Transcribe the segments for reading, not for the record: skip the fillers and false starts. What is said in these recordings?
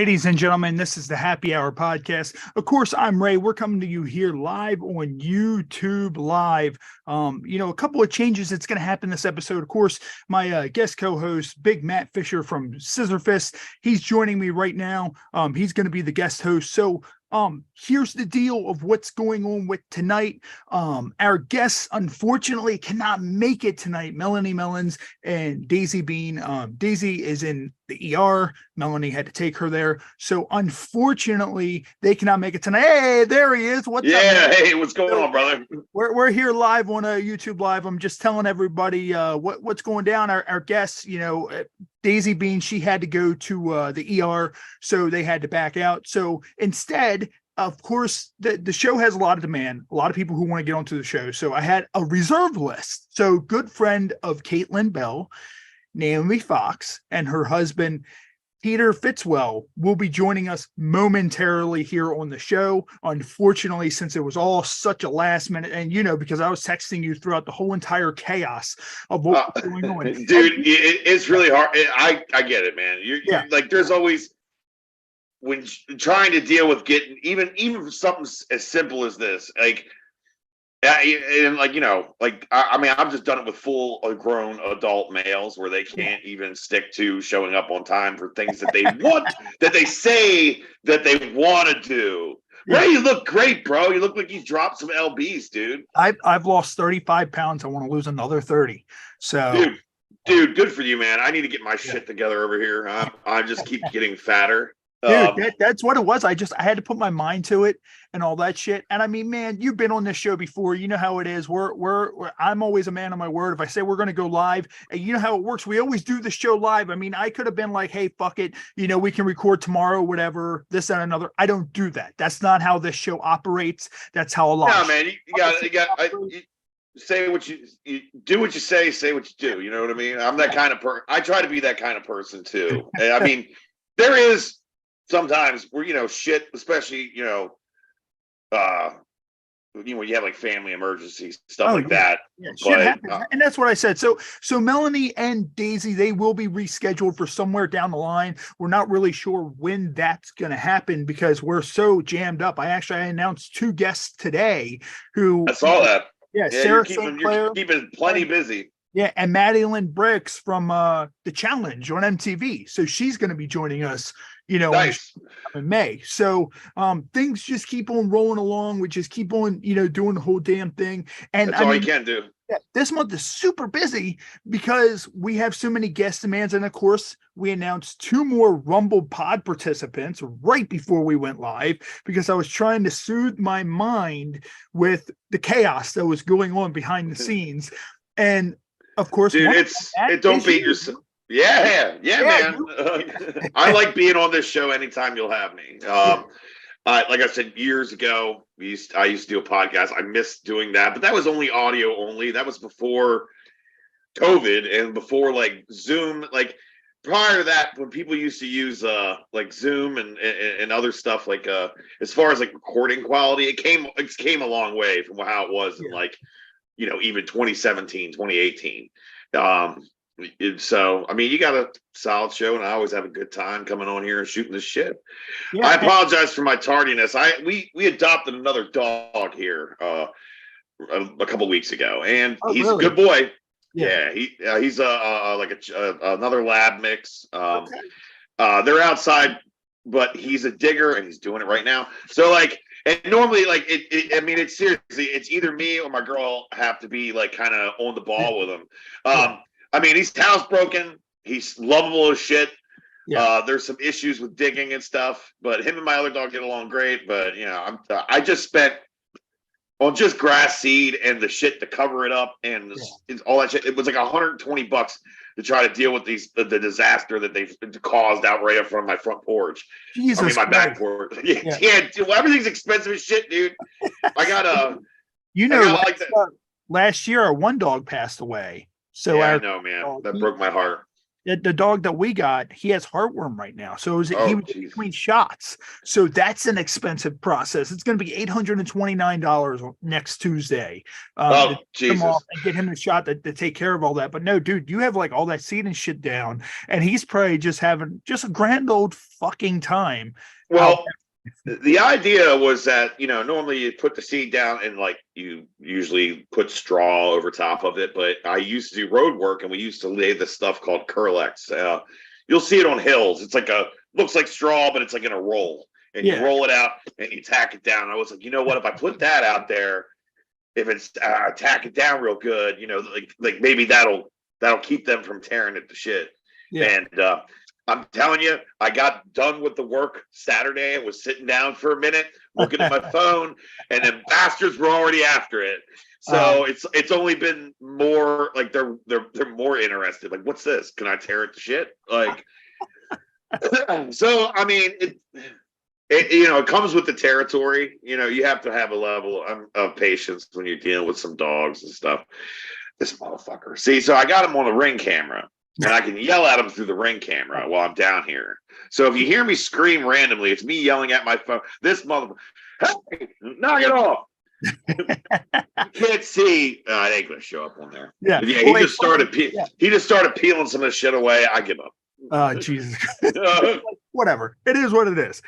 Ladies and gentlemen, this is the Happy Hour podcast. Of course, I'm Ray. We're coming to you here live on YouTube Live. A couple of changes that's going to happen this episode. Of course, my guest co-host, Big Matt Fisher from Scissor Fist, he's joining me right now. He's going to be the guest host. So here's the deal of what's going on with tonight. Our guests unfortunately cannot make it tonight. Melanie Mellons and Daisy Bean. Daisy is in the ER. Melanie had to take her there. So unfortunately, they cannot make it tonight. Hey, there he is. What's up? Yeah, hey, what's going on, brother? We're here live on YouTube Live. I'm just telling everybody what's going down. Our guests, Daisy Bean, she had to go to the ER, so they had to back out. So instead, of course, the show has a lot of demand, a lot of people who want to get onto the show. So I had a reserve list. So good friend of Caitlin Bell, Naomi Foxxx, and her husband, Peter Fitzwell, will be joining us momentarily here on the show. Unfortunately, since it was all such a last minute, and because I was texting you throughout the whole entire chaos of what was going on. Dude, it's really hard. I get it, man. You're like, there's always, when trying to deal with getting even something as simple as this, I've just done it with full grown adult males where they can't even stick to showing up on time for things that they want, that they say that they want to do. Yeah. Ray, you look great, bro. You look like you dropped some LBs, dude. I've lost 35 pounds. I want to lose another 30. So, dude, good for you, man. I need to get my shit together over here. I just keep getting fatter. Dude, that's what it was. I had to put my mind to it and all that shit. And I mean, man, you've been on this show before. You know how it is. I'm always a man of my word. If I say we're going to go live, and you know how it works. We always do the show live. I mean, I could have been like, hey, fuck it. We can record tomorrow, whatever, this and another. I don't do that. That's not how this show operates. That's how a lot. No, man, you say what you do, what you say what you do. You know what I mean? I'm that kind of person. I try to be that kind of person too. I mean, there is sometimes where shit, especially when you have like family emergencies, stuff that. Yeah, shit happens. And that's what I said. So Melanie and Daisy, they will be rescheduled for somewhere down the line. We're not really sure when that's going to happen because we're so jammed up. I announced 2 guests today who I saw that. Yeah, Sarah you're keeping plenty busy. Yeah, and Maddie Briggs from The Challenge on MTV. So she's going to be joining us, nice. in May. So things just keep on rolling along. We just keep on, doing the whole damn thing. And that's all you can do. This month is super busy because we have so many guest demands. And of course, we announced 2 more Rumble Pod participants right before we went live because I was trying to soothe my mind with the chaos that was going on behind the scenes. And of course, dude, don't beat yourself. Yeah, man. I like being on this show anytime you'll have me. Like I said years ago, I used to do a podcast. I missed doing that, but that was only audio only. That was before COVID and before like Zoom. Like prior to that, when people used to use like Zoom and other stuff, like as far as like recording quality, it came a long way from how it was in like even 2017, 2018. So, I mean, you got a solid show, and I always have a good time coming on here and shooting the shit. Yeah, I apologize for my tardiness. We adopted another dog here a couple weeks ago, and he's really a good boy. Yeah, he's another lab mix. They're outside, but he's a digger, and he's doing it right now. So, and normally, it's seriously, it's either me or my girl have to be kind of on the ball with him. He's housebroken. He's lovable as shit. Yeah. There's some issues with digging and stuff, but him and my other dog get along great. But I just spent on just grass seed and the shit to cover it up and all that shit. It was like $120 to try to deal with the disaster that they've caused out right in front of my front porch. Jesus, my back porch. Well, everything's expensive as shit, dude. I got last year our one dog passed away. So I know, man. That broke my heart. the dog that we got, he has heartworm right now. So he was Jesus. between shots. So that's an expensive process. It's going to be $829 next Tuesday. To Jesus. him off and get him a shot to take care of all that. But no, dude, you have like all that seed and shit down, and he's probably just having just a grand old fucking time. Well, the idea was that, normally you put the seed down and like you usually put straw over top of it. But I used to do road work and we used to lay this stuff called Curlex. You'll see it on hills. It's like looks like straw, but it's like in a roll. And you roll it out and you tack it down. I was like, you know what? If I put that out there, if it's tack it down real good, like maybe that'll keep them from tearing it to shit. Yeah. And I'm telling you, I got done with the work Saturday. I was sitting down for a minute, looking at my phone, and then bastards were already after it. So it's only been more like they're more interested. Like, what's this? Can I tear it to shit? Like, so I mean, it comes with the territory. You have to have a level of patience when you're dealing with some dogs and stuff. This motherfucker. See, so I got him on the Ring camera. And I can yell at him through the Ring camera while I'm down here. So if you hear me scream randomly, it's me yelling at my phone. This motherfucker, hey, knock it off. You can't see. It ain't gonna show up on there. Yeah. He just started peeling some of the shit away. I give up. Jesus. Whatever. It is what it is.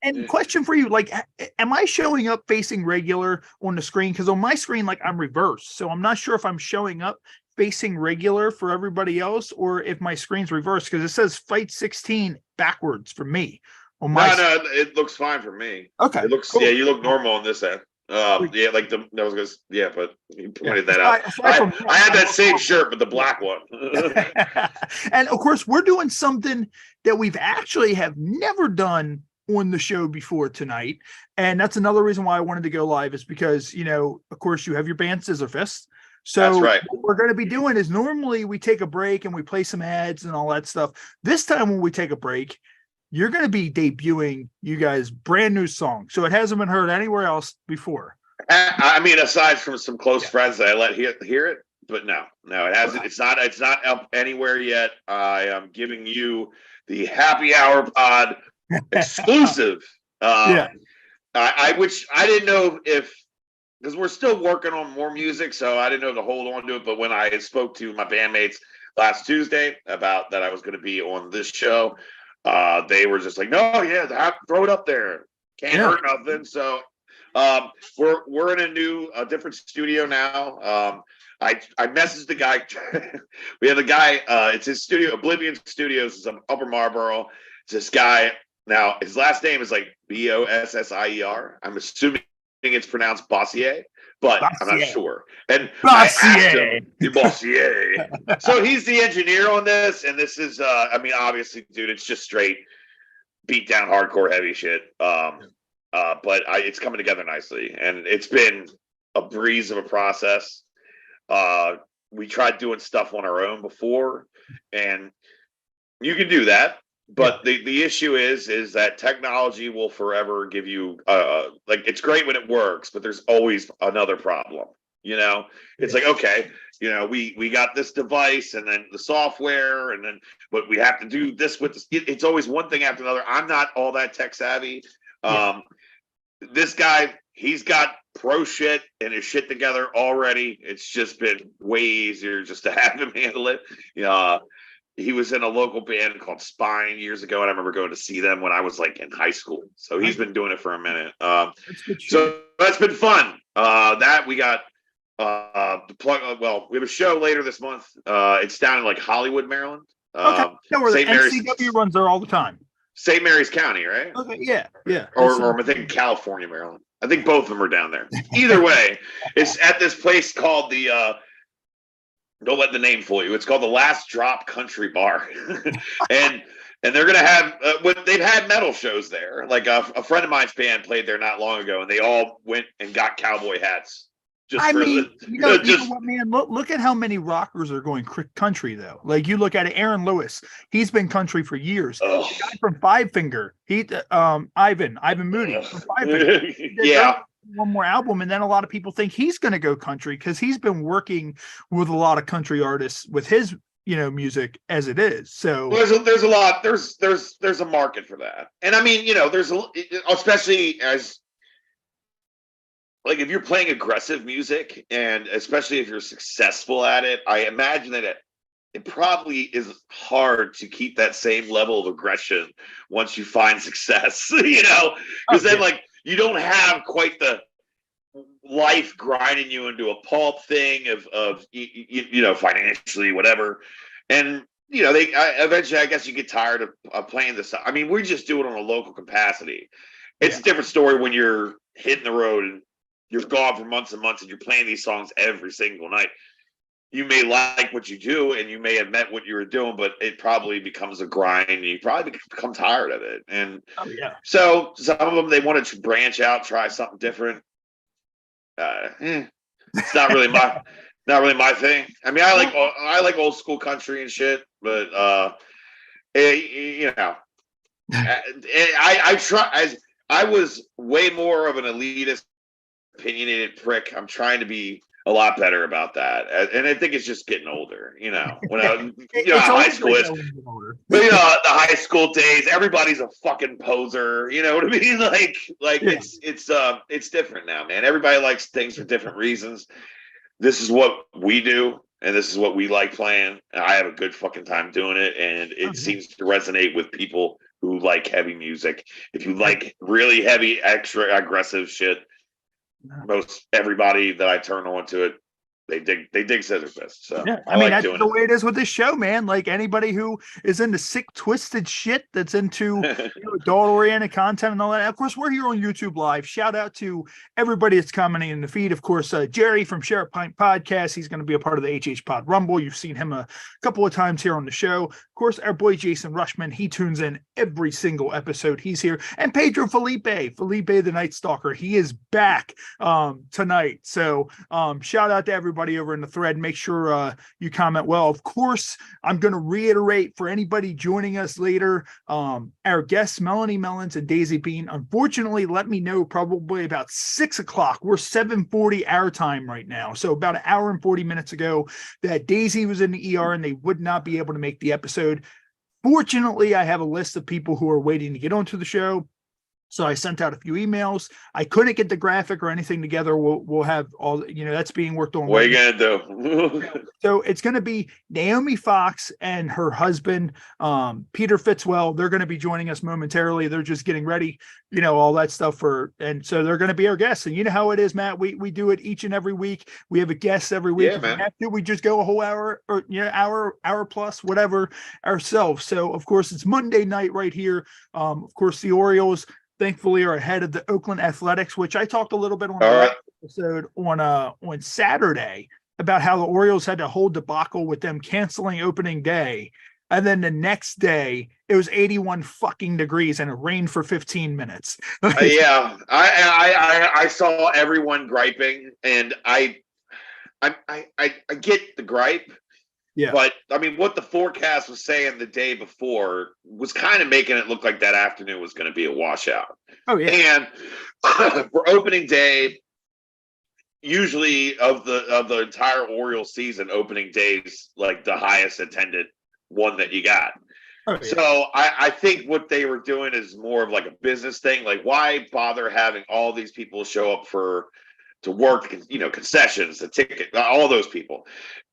And question for you, like, am I showing up facing regular on the screen? Because on my screen, like, I'm reversed. So I'm not sure if I'm showing up facing regular for everybody else or if my screen's reversed, because it says fight 16 backwards for me. On my it looks fine for me. Okay. It looks, cool. Yeah, you look normal on this end. But you pointed that out. I had that same shirt, but the black one. And of course, we're doing something that we've actually have never done on the show before tonight. And that's another reason why I wanted to go live, is because, of course, you have your band Scissor Fist. So that's right. What we're going to be doing is normally we take a break and we play some ads and all that stuff. This time when we take a break, you're going to be debuting you guys brand new song. So it hasn't been heard anywhere else before. I mean, aside from some close friends that I let hear it, but no, it hasn't. It's not up anywhere yet. I am giving you the Happy Hour Pod exclusive. Which I didn't know if, because we're still working on more music, so I didn't know to hold on to it. But when I spoke to my bandmates last Tuesday about that I was going to be on this show, they were just like, "No, yeah, throw it up there. Can't hurt nothing." So we're in a different studio now. I messaged the guy. We have a guy. It's his studio, Oblivion Studios. It's in Upper Marlboro. It's this guy. Now his last name is like Bossier. I'm assuming it's pronounced Bossier, but I'm not sure. And I asked him, Bossier. So he's the engineer on this, and this is, obviously, dude, it's just straight beat down hardcore heavy shit. But it's coming together nicely, and it's been a breeze of a process. We tried doing stuff on our own before, and you can do that. But the issue is that technology will forever give you it's great when it works, but there's always another problem. It's like, okay, we got this device and then the software but we have to do this with this. It's always one thing after another. I'm not all that tech savvy. This guy, he's got pro shit and his shit together already. It's just been way easier just to have him handle it. He was in a local band called Spine years ago, and I remember going to see them when I was like in high school. So he's been doing it for a minute. So that's been fun. That we got the plug. We have a show later this month. It's down in like Hollywood, Maryland. Where the NCW runs there all the time. St. Mary's County, right? Okay, yeah. Or I think California, Maryland. I think both of them are down there. Either way, it's at this place called the. Don't let the name fool you. It's called the Last Drop Country Bar, and they're gonna have they've had metal shows there. Like a friend of mine's band played there not long ago, and they all went and got cowboy hats. You know what, man? Look at how many rockers are going country though. Like you look at it, Aaron Lewis. He's been country for years. The guy from Five Finger, Ivan Moody from Five Finger. One more album, and then a lot of people think he's going to go country because he's been working with a lot of country artists with his music as it is. So there's a lot, there's a market for that. And I mean, there's especially as like if you're playing aggressive music, and especially if you're successful at it, I imagine that it probably is hard to keep that same level of aggression once you find success, because then like you don't have quite the life grinding you into a pulp thing of financially, whatever. And eventually I guess you get tired of playing this. I mean, we just do it on a local capacity. It's a different story when you're hitting the road and you're gone for months and months and you're playing these songs every single night. You may like what you do and you may have met what you were doing, but it probably becomes a grind and you probably become tired of it. And so some of them, they wanted to branch out, try something different. It's not really my thing. I mean, I like old school country and shit, but I was way more of an elitist, opinionated prick. I'm trying to be a lot better about that, and I think it's just getting older. When high school is, but the high school days, everybody's a fucking poser. You know what I mean? It's different now, man. Everybody likes things for different reasons. This is what we do, and this is what we like playing. And I have a good fucking time doing it, and it seems to resonate with people who like heavy music. If you like really heavy, extra aggressive shit, most everybody that I turn on to it, they dig Scissor Fist. So I mean, that's the way it is with this show, man. Like anybody who is into sick, twisted shit, that's into adult-oriented content and all that. Of course, we're here on YouTube Live. Shout out to everybody that's commenting in the feed. Of course, Jerry from Share a Pint Podcast. He's going to be a part of the HH Pod Rumble. You've seen him a couple of times here on the show. Of course, our boy Jason Rushman. He tunes in every single episode. He's here. And Pedro Felipe the Night Stalker. He is back tonight. So shout out to everybody over in the thread. Make sure you comment well. Of course, I'm going to reiterate for anybody joining us later, our guests Melanie Mellons and Daisy Bean unfortunately let me know probably about 6 o'clock. We're 7:40 our time right now, so about an hour and 40 minutes ago that Daisy was in the ER and they would not be able to make the episode. Fortunately, I have a list of people who are waiting to get onto the show. So I sent out a few emails. I couldn't get the graphic or anything together. We'll have all, that's being worked on. What are you going to do? So it's going to be Naomi Foxxx and her husband, Peter Fitzwell. They're going to be joining us momentarily. They're just getting ready, all that stuff and so they're going to be our guests. And you know how it is, Matt. We do it each and every week. We have a guest every week. If we have to, we just go a whole hour or hour plus, whatever ourselves. So of course it's Monday night right here. Of course the Orioles thankfully are ahead of the Oakland Athletics, which I talked a little bit on the last episode on Saturday about how the Orioles had a whole debacle with them canceling opening day. And then the next day it was 81 fucking degrees and it rained for 15 minutes. I saw everyone griping, and I get the gripe. Yeah. But I mean, what the forecast was saying the day before was kind of making it look like that afternoon was going to be a washout. Oh yeah. And for opening day, usually of the entire Orioles season, opening days like the highest attended one that you got. Oh, yeah. So I think what they were doing is more of like a business thing. Like, why bother having all these people show up to work, concessions, the ticket, all those people.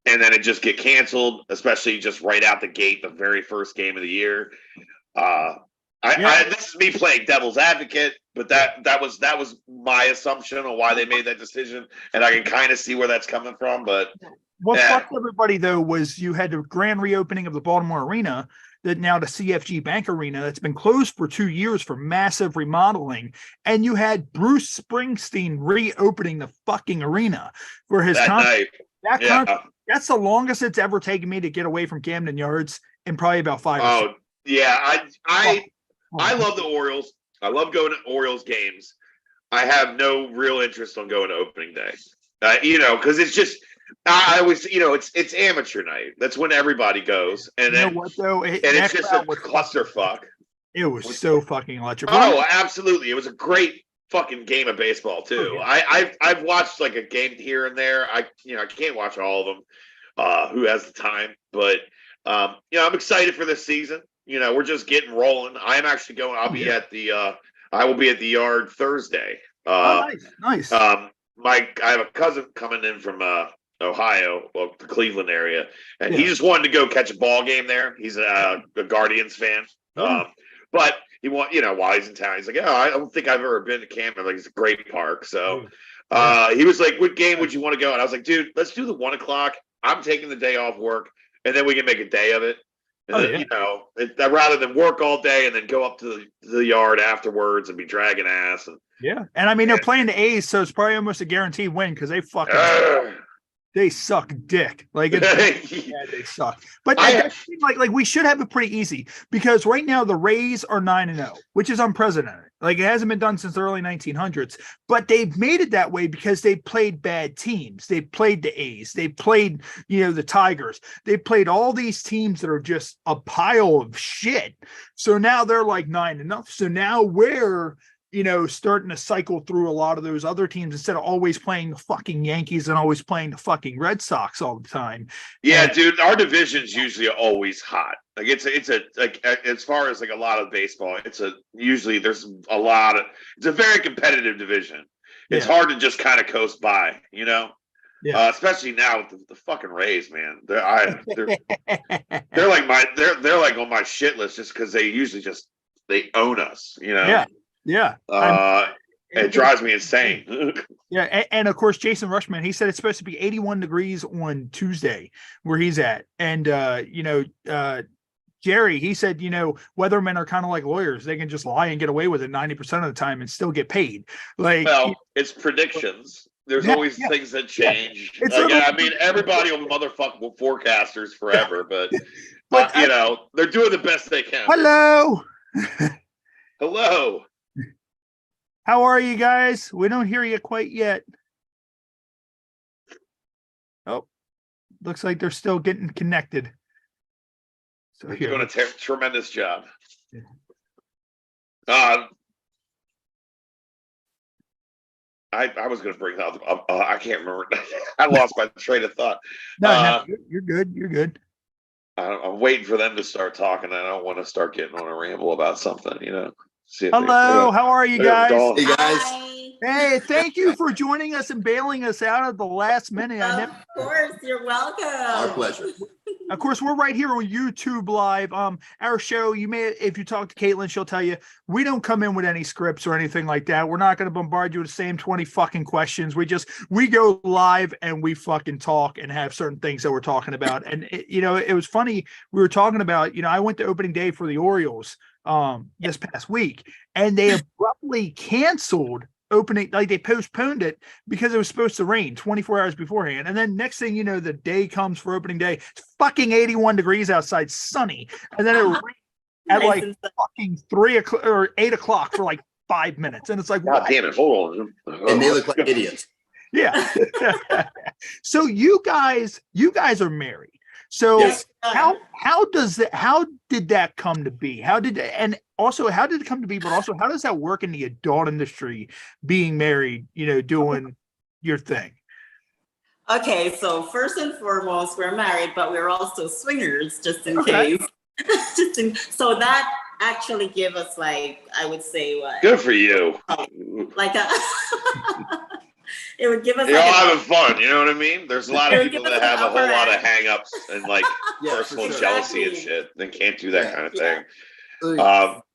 And then it just get canceled, especially just right out the gate, the very first game of the year. This is me playing devil's advocate, but that was my assumption on why they made that decision, and I can kind of see where that's coming from. But what fucked everybody though was you had the grand reopening of the Baltimore Arena, that now the CFG Bank Arena that's been closed for 2 years for massive remodeling, and you had Bruce Springsteen reopening the fucking arena for his concert. That's the longest it's ever taken me to get away from Camden Yards in probably about 5 years. Oh, yeah. I love the Orioles. I love going to Orioles games. I have no real interest on going to opening day. Because it's just I always, it's amateur night. That's when everybody goes. And then what though? It's just a clusterfuck. It was so fucking electric. Oh, absolutely. It was a great fucking game of baseball too. I've watched like a game here and there. I can't watch all of them. Who has the time? But I'm excited for this season. We're just getting rolling. I am actually going. I'll be at the. I will be at the yard Thursday. Nice. I have a cousin coming in from Ohio, well, the Cleveland area, and he just wanted to go catch a ball game there. He's a Guardians fan, but he while he's in town, he's like, I don't think I've ever been to Camden. Like, it's a great park. So he was like, what game would you want to go? And I was like, dude, let's do the 1 o'clock. I'm taking the day off work, and then we can make a day of it. And then, rather than work all day and then go up to the yard afterwards and be dragging ass. And I mean, they're playing the A's, so it's probably almost a guaranteed win because they fucking they suck dick. Like they suck. But like we should have it pretty easy because right now the Rays are 9-0, which is unprecedented. Like, it hasn't been done since the early 1900s. But they've made it that way because they played bad teams. They played the A's. They played, the Tigers. They played all these teams that are just a pile of shit. So now they're like 9-0. So now we're starting to cycle through a lot of those other teams instead of always playing the fucking Yankees and always playing the fucking Red Sox all the time. Yeah, dude, our division's usually always hot. Like it's as far as like a lot of baseball, usually there's it's a very competitive division. It's hard to just kind of coast by, especially now with the fucking Rays, man. They're like on my shit list just because they usually they own us, Yeah. It drives me insane. And of course, Jason Rushman, he said it's supposed to be 81 degrees on Tuesday where he's at. And, Jerry, he said, weathermen are kind of like lawyers. They can just lie and get away with it 90% of the time and still get paid. It's predictions. There's always things that change. Everybody will motherfuck forecasters forever, but they're doing the best they can. Hello. How are you guys? We don't hear you quite yet. Oh, looks like they're still getting connected. So you're doing a tremendous job. I was going to bring up. I can't remember. I lost my train of thought. No, you're good. You're good. I'm waiting for them to start talking. I don't want to start getting on a ramble about something, Hello, how are you guys? Hey guys. Hey, thank you for joining us and bailing us out at the last minute. Of course, you're welcome. Our pleasure. Of course, we're right here on YouTube Live. Our show, if you talk to Caitlin, she'll tell you, we don't come in with any scripts or anything like that. We're not going to bombard you with the same 20 fucking questions. We go live and we fucking talk and have certain things that we're talking about. And, it was funny. We were talking about, I went to opening day for the Orioles this past week, and they abruptly canceled opening, like they postponed it because it was supposed to rain 24 hours beforehand. And then next thing you know, the day comes for opening day, it's fucking 81 degrees outside, sunny. And then it rained at like fucking 3 o'clock or 8 o'clock for like 5 minutes. And it's like, God damn it, hold on. And they look like idiots. Yeah. So you guys are married. So yes. how did that come to be? How did it come to be? But also, how does that work in the adult industry, being married, doing your thing? Okay, so first and foremost, we're married, but we're also swingers, just in case. So that actually gave us, like, I would say, what? Good for you. It would give us. You're all having fun, you know what I mean? There's a lot of people that have a whole lot of hang-ups and like personal jealousy and shit. They can't do that kind of thing.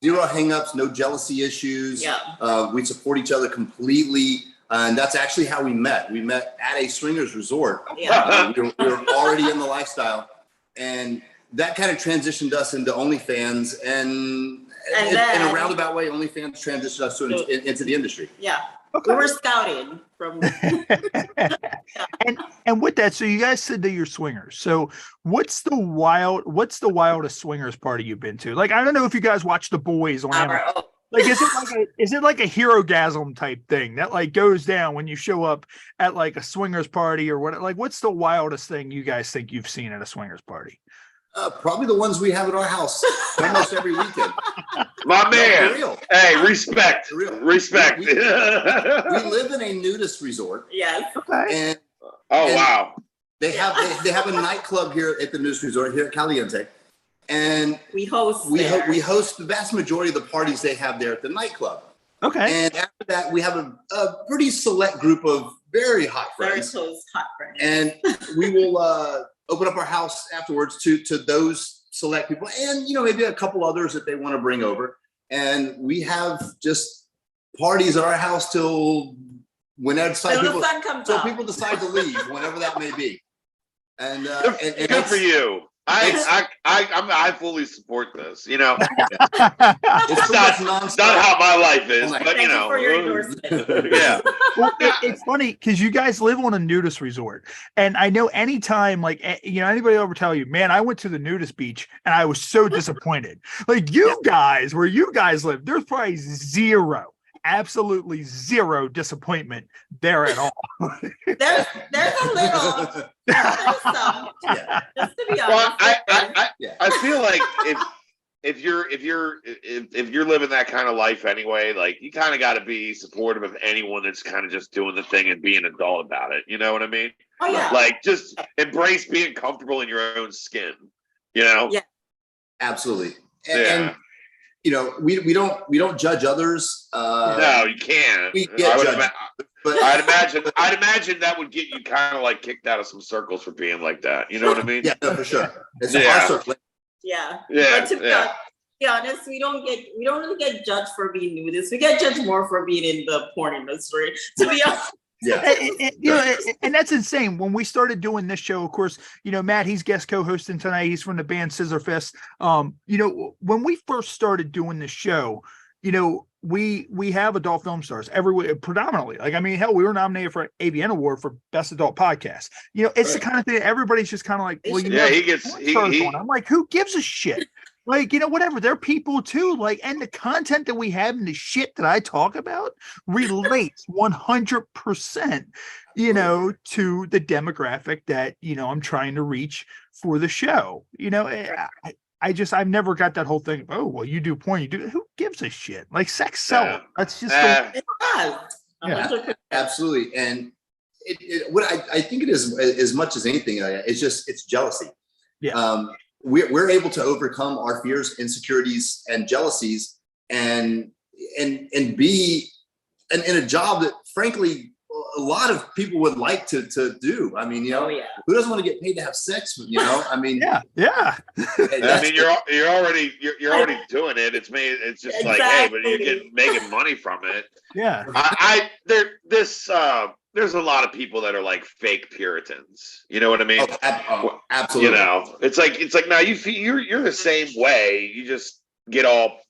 Zero hang-ups, no jealousy issues. Yeah. We support each other completely. And that's actually how we met. We met at a swingers resort. Yeah. We were already in the lifestyle. And that kind of transitioned us into OnlyFans. And in a roundabout way, OnlyFans transitioned us into the industry. Yeah. Okay. We were scouting from. and with that, so you guys said that you're swingers. So what's the wildest swingers party you've been to? Like, I don't know if you guys watch The Boys on Amazon. Like, is it like a hero-gasm type thing that like goes down when you show up at like a swingers party or what? Like, what's the wildest thing you guys think you've seen at a swingers party? Probably the ones we have at our house almost every weekend. My man. For real. Hey, respect. For real. Respect. We live in a nudist resort. Yes. Okay. And wow. They have a nightclub here at the Nudist Resort here at Caliente, and we host the vast majority of the parties they have there at the nightclub. Okay. And after that, we have a pretty select group of very hot friends. Very close hot friends. And we will open up our house afterwards to those select people, and maybe a couple others that they want to bring over. And we have just parties at our house till whenever the sun comes out. People decide to leave, whenever that may be. And good for you. I fully support this. It's not how my life is, but Thank you for your endorsement. Yeah. Well, it's funny because you guys live on a nudist resort, and I know anytime, like anybody ever tell you, man, I went to the nudist beach and I was so disappointed. Like you guys, where you guys live, there's probably absolutely zero disappointment there at all. there's a little. There's some. Yeah. Just to be honest. Well, I feel like if you're living that kind of life anyway, like you kind of got to be supportive of anyone that's kind of just doing the thing and being adult about it. You know what I mean? Oh yeah. Like just embrace being comfortable in your own skin. Yeah. Absolutely. And we don't judge others. No, you can't. We get judged. But I'd imagine that would get you kind of like kicked out of some circles for being like that. You know what I mean? Yeah, no, for sure. It's our circle. Yeah. Yeah. But to be honest, we don't really get judged for being nudists. We get judged more for being in the porn industry. To be honest. Yeah. And that's insane. When we started doing this show, of course, Matt, he's guest co-hosting tonight. He's from the band Scissor Fist. When we first started doing this show, we have adult film stars everywhere, predominantly. Like, I mean, hell, we were nominated for an AVN award for best adult podcast. It's the kind of thing everybody's just kind of like, well, I'm like, who gives a shit? Like, whatever, they're people too. Like, and the content that we have and the shit that I talk about relates 100%, to the demographic that, I'm trying to reach for the show. I've never got that whole thing. Oh, well, you do porn, who gives a shit? Like sex selling. That's just absolutely. And what I think it is, as much as anything, it's jealousy. Yeah. We're able to overcome our fears, insecurities, and jealousies, and be in a job that, frankly, a lot of people would like to do. I mean, who doesn't want to get paid to have sex with, I mean, yeah. I mean, you're already doing it. It's just like, hey, but you're making money from it. Yeah. There's a lot of people that are like fake Puritans. You know what I mean? Oh, absolutely. It's like now you're the same way. You just get all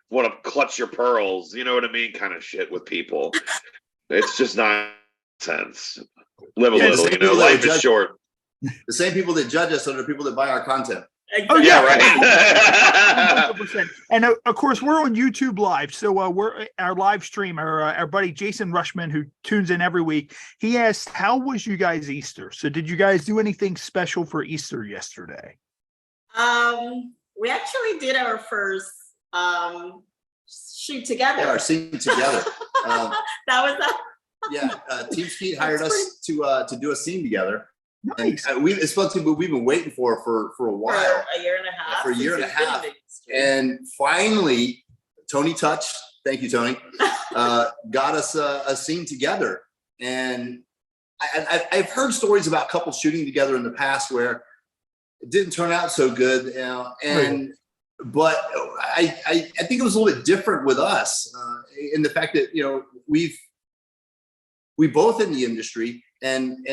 want to clutch your pearls. You know what I mean? Kind of shit with people. It's just nonsense. Live a little. Life is short. The same people that judge us are the people that buy our content. Oh yeah, right. 100%. And of course, we're on YouTube Live. So we're our live stream. Our buddy Jason Rushman, who tunes in every week, he asked, "How was you guys Easter?" So did you guys do anything special for Easter yesterday? We actually did our first shoot together. Yeah, our scene together. That was that. Yeah, Team Skeet hired us to do a scene together. Nice. And it's something we've been waiting for a while. For a year and a half. And finally, Tony Touch, thank you, Tony, got us a scene together. And I've heard stories about couples shooting together in the past where it didn't turn out so good, but I think it was a little bit different with us in the fact that we both in the industry and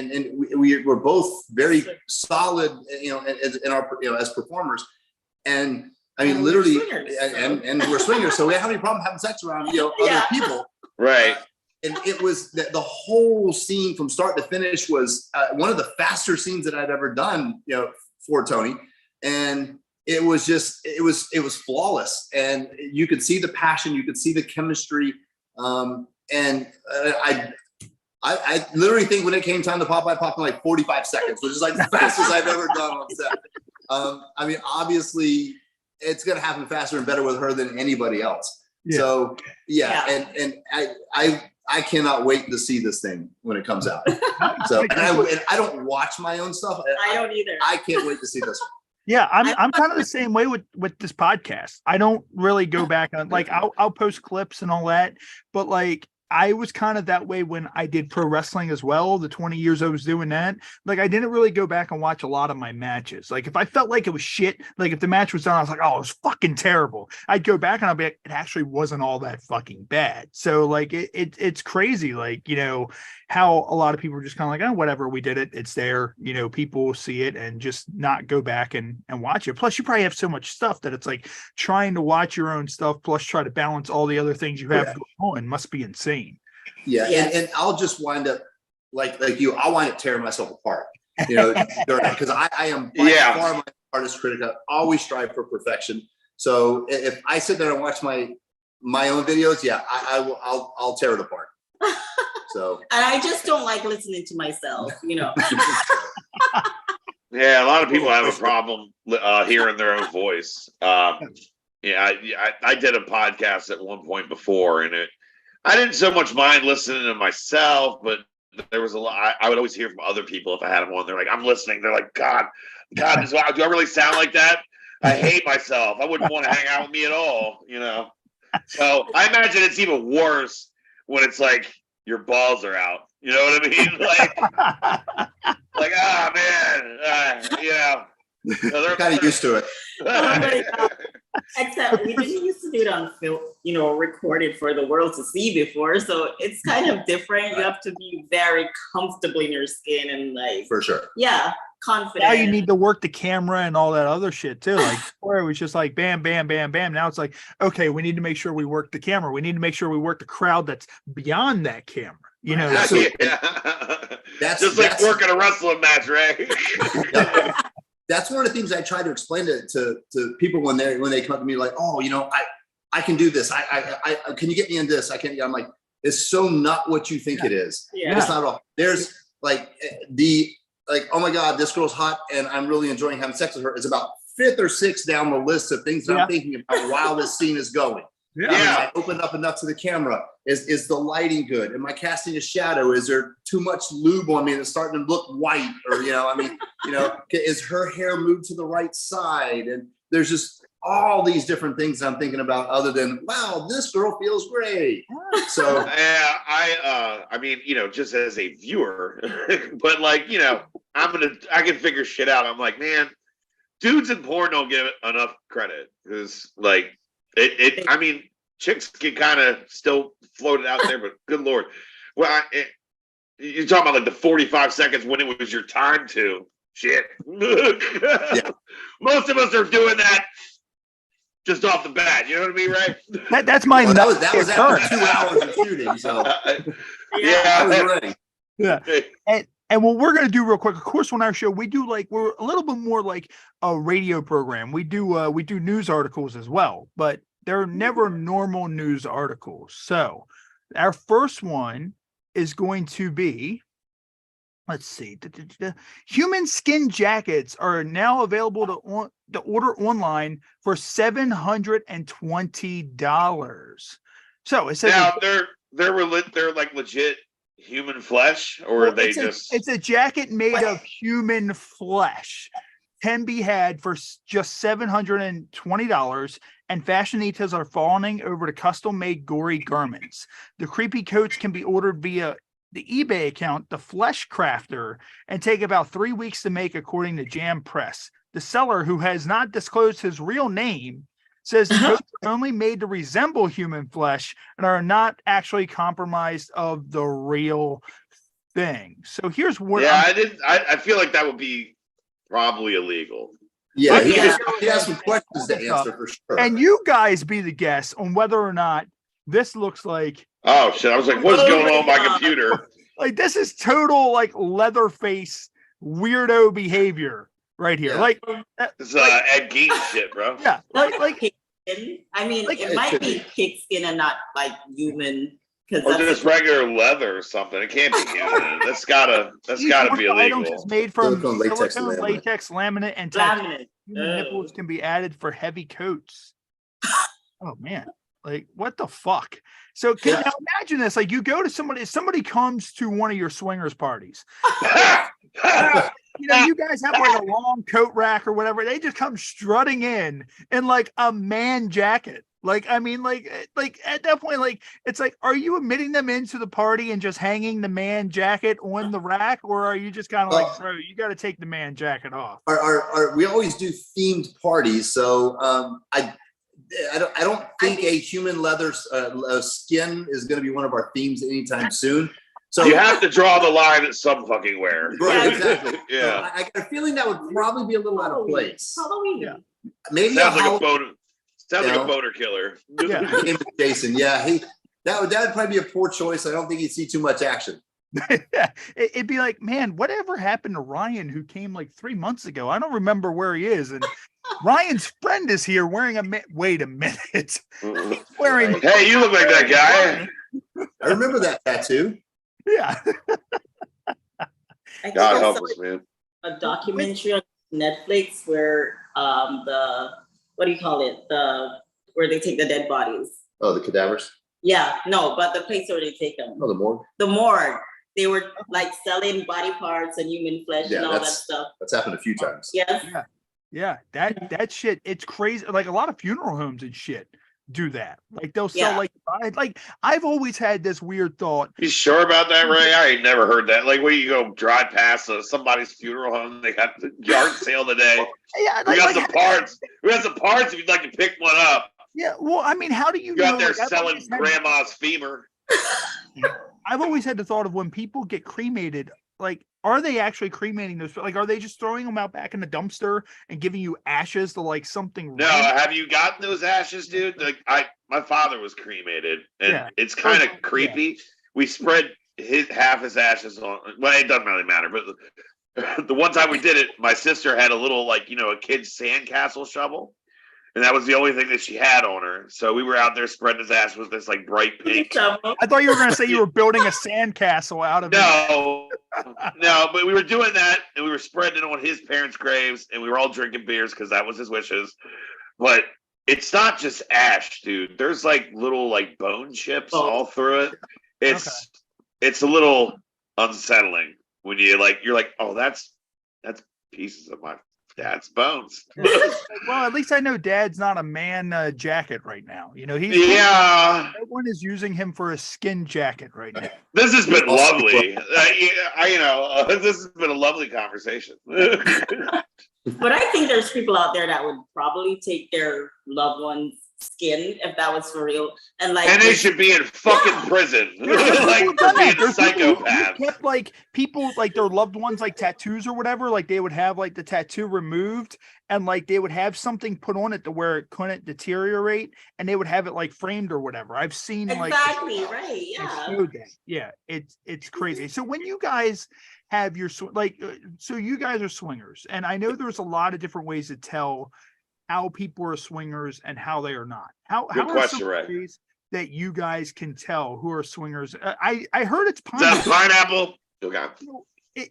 we were both very solid in our as performers, and I mean literally and we're swingers, so we have any problem having sex around other people, right? And it was the whole scene from start to finish was one of the faster scenes that I'd ever done for Tony, and it was flawless, and you could see the passion, you could see the chemistry, and I literally think when it came time to pop, I popped in like 45 seconds, which is like the fastest I've ever done on set. I mean, obviously, it's going to happen faster and better with her than anybody else. Yeah. So, and I cannot wait to see this thing when it comes out. So, and I don't watch my own stuff. I don't either. I can't wait to see this one. Yeah, I'm kind of the same way with this podcast. I don't really go back on, like, I'll post clips and all that, but like I was kind of that way when I did pro wrestling as well. The 20 years I was doing that, like I didn't really go back and watch a lot of my matches. Like if I felt like it was shit, like if the match was done, I was like, oh, it was fucking terrible. I'd go back and I'd be like, it actually wasn't all that fucking bad. So like it's crazy, like, you know, how a lot of people are just kind of like, oh, whatever, we did it, it's there, you know, people see it and just not go back and watch it. Plus you probably have so much stuff that it's like trying to watch your own stuff plus try to balance all the other things you have going on must be insane. Yeah. And I'll just wind up like you, I'll wind up tearing myself apart, you know, because I am by far my hardest critic. I always strive for perfection. So if I sit there and watch my own videos, I'll tear it apart. So, and I just don't like listening to myself, you know. Yeah, a lot of people have a problem hearing their own voice. I did a podcast at one point before, and I didn't so much mind listening to myself, but there was a lot. I would always hear from other people if I had them on. They're like, "I'm listening." They're like, "God, do I really sound like that? I hate myself. I wouldn't want to hang out with me at all." You know. So I imagine it's even worse when it's like your balls are out. You know what I mean? Like, man, you know. They're kind of used to it. Except we didn't used to do it on film, you know, recorded for the world to see before. So it's kind of different. You have to be very comfortable in your skin and like, for sure. Yeah, confident. Now you need to work the camera and all that other shit too. Like before it was just like bam, bam, bam, bam. Now it's like, okay, we need to make sure we work the camera. We need to make sure we work the crowd that's beyond that camera. You know, so that's just like working a wrestling match, right? That's one of the things I try to explain to people when they come up to me like, oh, you know, I can do this. I can you get me in this? I'm like, it's so not what you think it is. Yeah. It's not at all. There's like oh my God, this girl's hot and I'm really enjoying having sex with her is about 5th or 6th down the list of things that I'm thinking about while this scene is going. Yeah. I opened up enough to the camera. Is the lighting good? Am I casting a shadow? Is there too much lube on me and it's starting to look white? Or, you know, I mean, you know, is her hair moved to the right side? And there's just all these different things I'm thinking about other than, wow, this girl feels great. So yeah, I mean, you know, just as a viewer, but like, you know, I can figure shit out. I'm like, man, dudes in porn don't give it enough credit because like I mean, chicks can kind of still float it out there, but good Lord. Well, you're talking about like the 45 seconds when it was your time to shit. Yeah. Most of us are doing that just off the bat. You know what I mean, right? That's my. Well, that was after 2 hours of shooting. So I was ready. Yeah. And what we're going to do real quick, of course, on our show, we're a little bit more like a radio program. We do news articles as well, but they're never normal news articles. So our first one is going to be, let's see, human skin jackets are now available to order online for $720. So it says now they're like legit human flesh, or are they it's a jacket made of human flesh, can be had for just $720, and fashionistas are fawning over the custom-made gory garments. The creepy coats can be ordered via the eBay account, The Flesh Crafter, and take about 3 weeks to make, according to Jam Press. The seller, who has not disclosed his real name, says the coats are only made to resemble human flesh and are not actually compromised of the real thing. So here's what I feel like that would be probably illegal. Yeah, he has some questions to answer for sure. And you guys be the guests on whether or not this looks like. Oh shit! I was like, "What's going on my computer?" Like this is total like Leatherface weirdo behavior right here. Yeah. Like it's Ed Gein shit, bro. Yeah, like I mean, like, it might be pigskin and not like human. Or just regular leather or something. It can't be human. That's gotta be illegal. Items made from latex, laminate, and laminate. Human nipples can be added for heavy coats. Oh man, like what the fuck? So now imagine this, like you go to somebody comes to one of your swingers parties. You know, you guys have like a long coat rack or whatever. They just come strutting in like a man jacket. Like, I mean, like at that point, like, it's like, are you admitting them into the party and just hanging the man jacket on the rack? Or are you just kind of like, bro, you got to take the man jacket off? We always do themed parties. So I don't think a human leather skin is going to be one of our themes anytime soon. So you have to draw the line at some fucking wear. Right, exactly. Yeah. So I got a feeling that would probably be a little out of place. Halloween. Yeah. Maybe Sounds like a boner killer. Yeah. Jason. Yeah, that would probably be a poor choice. I don't think you'd see too much action. Yeah, it'd be like, man, whatever happened to Ryan who came like 3 months ago? I don't remember where he is. And Ryan's friend is here wearing wait a minute. Wearing Hey, you look like that guy. I remember that tattoo. Yeah. God help us, man. A documentary on Netflix where what do you call it? Where they take the dead bodies. Oh, the cadavers? Yeah, no, but the place where they take them. Oh, the morgue? The morgue. They were like selling body parts and human flesh and all that stuff. That's happened a few times. Yes. Yeah. That shit, it's crazy. Like a lot of funeral homes and shit do that. Like they'll sell like I've always had this weird thought. You sure about that, Ray? I ain't never heard that. Like when you go drive past somebody's funeral home, they got the yard sale today. Yeah, we got some parts. We got some parts if you'd like to pick one up. Yeah, well, I mean, how do you go know, out there like, selling grandma's femur? I've always had the thought of when people get cremated, like, are they actually cremating those? Like, are they just throwing them out back in the dumpster and giving you ashes to like something? No, have you gotten those ashes, dude? Like, my father was cremated, and it's kind of creepy. Yeah. We spread half his ashes on. Well, it doesn't really matter, but the one time we did it, my sister had a little, like, you know, a kid's sandcastle shovel. And that was the only thing that she had on her. So we were out there spreading his ass with this like bright pink. I thought you were going to say you were building a sandcastle out of it. No, but we were doing that and we were spreading it on his parents' graves and we were all drinking beers because that was his wishes. But it's not just ash, dude. There's like little like bone chips all through it. It's a little unsettling when you're like, oh, that's pieces of my dad's bones. Well, at least I know Dad's not a man jacket right now. You know, everyone is using him for a skin jacket right now. This has been lovely. This has been a lovely conversation. But I think there's people out there that would probably take their loved one's skin if that was for real, and they should be in fucking prison, like for being a psychopath. Kept like people like their loved ones like tattoos or whatever, like they would have like the tattoo removed and like they would have something put on it to where it couldn't deteriorate, and they would have it like framed or whatever. I've seen exactly right, yeah. It's crazy. So when you guys have your so you guys are swingers, and I know there's a lot of different ways to tell how people are swingers and how they are not. How are some ways that you guys can tell who are swingers? I heard it's pineapple. Is that pineapple? Okay.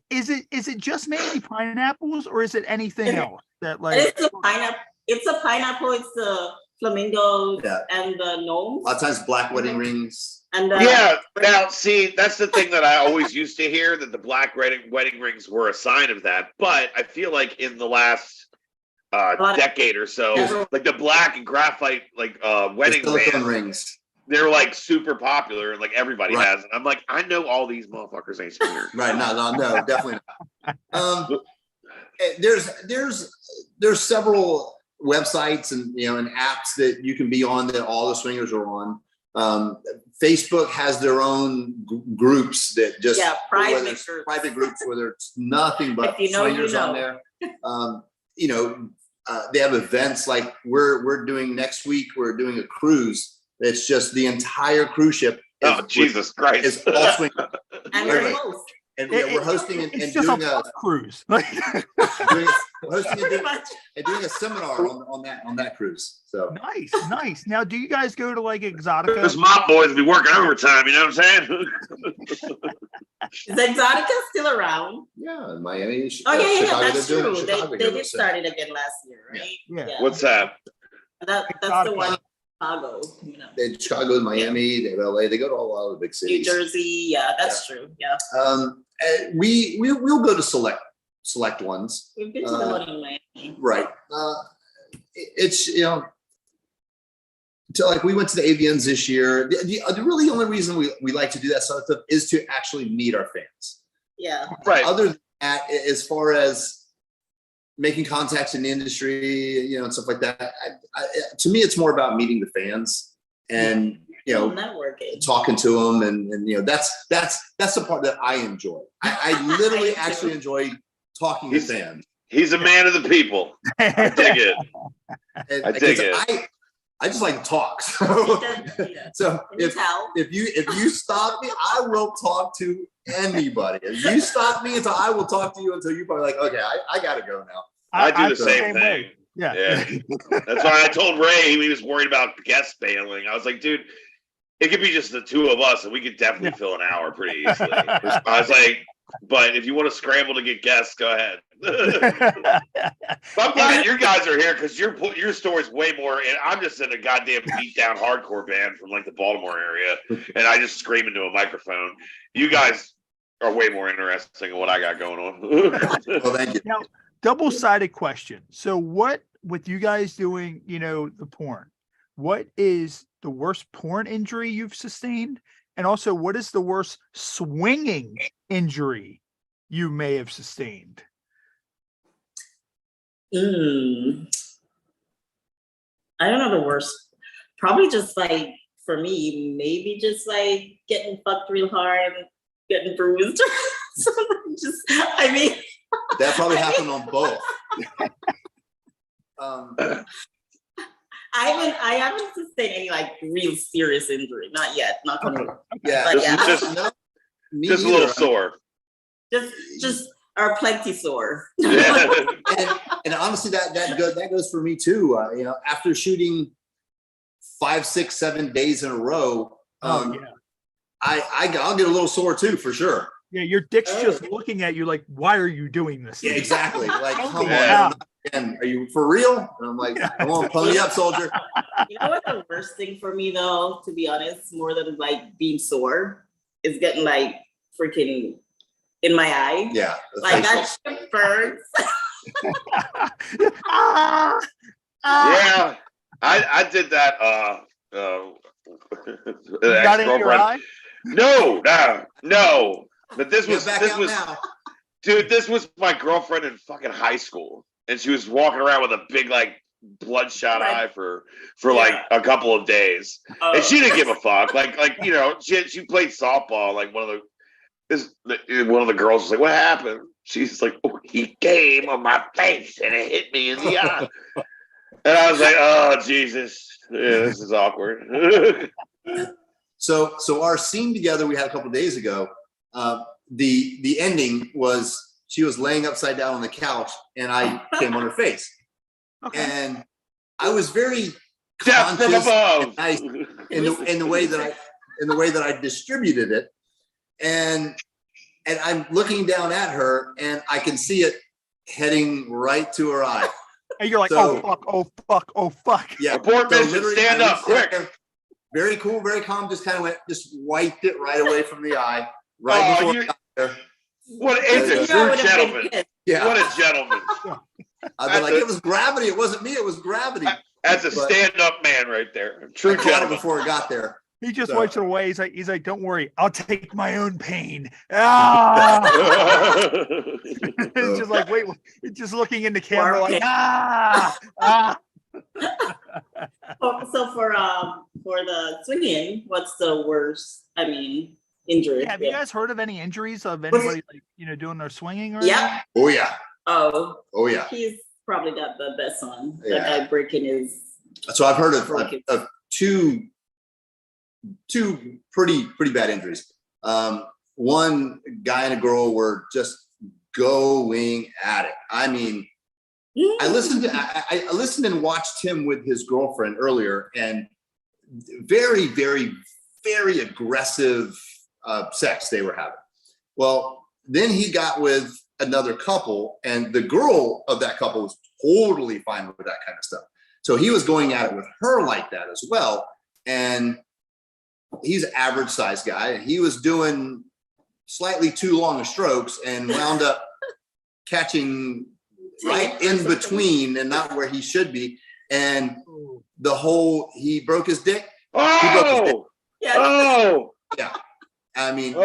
Is it just mainly pineapples, or is it anything else that like? It's a pineapple. It's the flamingos and the gnomes. A lot of times, black wedding rings. And now see, that's the thing that I always used to hear, that the black wedding rings were a sign of that. But I feel like in the last decade or so, like the black and graphite wedding rings, they're like super popular and like everybody has it. I'm like, I know all these motherfuckers ain't swingers. Right? No, definitely not. There's several websites and and apps that you can be on that all the swingers are on. Facebook has their own groups that just private groups where there's nothing but swingers on there. They have events like we're doing next week. We're doing a cruise. It's just the entire cruise ship. Jesus Christ! It's all swingers. And we're hosting and doing a cruise. Doing a seminar on that cruise. So nice. Now, do you guys go to like Exotica? Those mop boys be working overtime. You know what I'm saying? Is Exotica still around? Yeah, in Miami. That's true. They did start it again last year, right? Yeah. What's that? That's the one. Chicago, you know. They have Chicago, Miami, they have LA. They go to a lot of the big cities. New Jersey, yeah, that's true. Yeah. And we'll go to select ones. We've been to the one in Miami. Right. It's, you know, like we went to the AVNs this year. The really only reason we like to do that sort of stuff is to actually meet our fans. Yeah. Right. Other than that, as far as making contacts in the industry, you know, and stuff like that, to me, it's more about meeting the fans and, you know, networking, talking to them. And you know, that's the part that I enjoy. I literally actually enjoy talking to fans. He's a man of the people. I dig it. I dig it. I just like to talk. So if you stop me, I will talk to anybody. If you stop me, I will talk to you until you're probably like, okay, I gotta go now. I do the same thing. Yeah. That's why I told Ray he was worried about guests bailing. I was like, dude, it could be just the two of us, and we could definitely fill an hour pretty easily. I was like, but if you want to scramble to get guests, go ahead. I'm glad you guys are here because your story's way more. And I'm just in a goddamn beat down hardcore band from like the Baltimore area, and I just scream into a microphone. You guys are way more interesting than what I got going on. Well, thank you. Now, double-sided question. So, what with you guys doing, you know, the porn? What is the worst porn injury you've sustained? And also, what is the worst swinging injury you may have sustained? I don't know the worst. Probably just like, for me, maybe just like getting fucked real hard, getting bruised. So just, I mean. That probably happened on both. I haven't sustained any like real serious injury. Not yet. Not coming. Yeah. But yeah. Just a little sore. Just are plenty sore. Yeah. and honestly, that goes for me too. You know, after shooting 5, 6, 7 days in a row, I'll get a little sore too, for sure. Yeah, your dick's just looking at you like, why are you doing this? Yeah, exactly. Like, come Yeah. on, are you for real? And I'm like, come on, pony up, soldier. You know what the worst thing for me though, to be honest, more than like being sore, is getting like freaking in my eye. Yeah. Like that shit burns. Yeah, I did that. Got in your eye? No. But this was now. Dude, this was my girlfriend in fucking high school, and she was walking around with a big like bloodshot eye for like a couple of days, and she didn't give a fuck. Like you know, she played softball. Like one of the girls was like, "What happened?" She's like, "Oh, he came on my face and it hit me in the eye," and I was like, "Oh Jesus, yeah, this is awkward." So our scene together we had a couple of days ago. The ending was she was laying upside down on the couch and I came on her face. Okay. And I was very conscious in the way that I distributed it. And I'm looking down at her and I can see it heading right to her eye. And you're like, oh fuck. Yeah. Report mission, stand up quick. Very cool, very calm. Just wiped it right away from the eye. Right before I got there. It's a true gentleman. Yeah. What a gentleman. I've been like, it was gravity. It wasn't me. It was gravity. That's a stand-up man right there. True gentleman. gentleman. Before it got there. He just wipes it away. He's like, don't worry, I'll take my own pain. Ah! It's just like, wait, just looking in the camera like, ah. So for the swinging, what's the worst? I mean, injury. Have you guys heard of any injuries of anybody like doing their swinging or anything? Oh yeah. Oh yeah. He's probably got the best one. Yeah. That guy breaking his. So I've heard of two pretty bad injuries. One guy and a girl were just going at it. I mean, I listened and watched him with his girlfriend earlier, and very, very, very aggressive sex they were having. Well, then he got with another couple, and the girl of that couple was totally fine with that kind of stuff. So he was going at it with her like that as well. And he's an average size guy. And he was doing slightly too long of strokes and wound up catching right in between and not where he should be. And he broke his dick. He broke his dick. Yeah. I mean,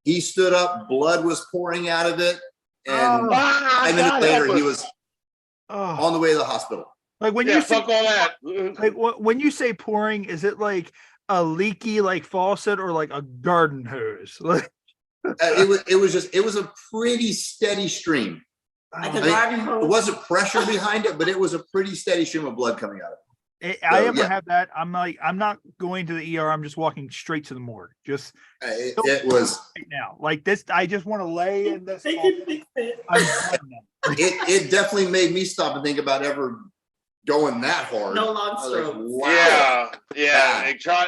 he stood up, blood was pouring out of it. And 5 minutes later, he was on the way to the hospital. Like when you fuck all that. Like when you say pouring, is it like a leaky like faucet or like a garden hose? Like it was a pretty steady stream. Like a garden hose. It wasn't pressure behind it, but it was a pretty steady stream of blood coming out of it. I ever have that, I'm not going to the ER. I'm just walking straight to the morgue. Just it was right now like this. I just want to lay in this. It definitely made me stop and think about ever going that hard. No long stroke. Wow. Yeah. And try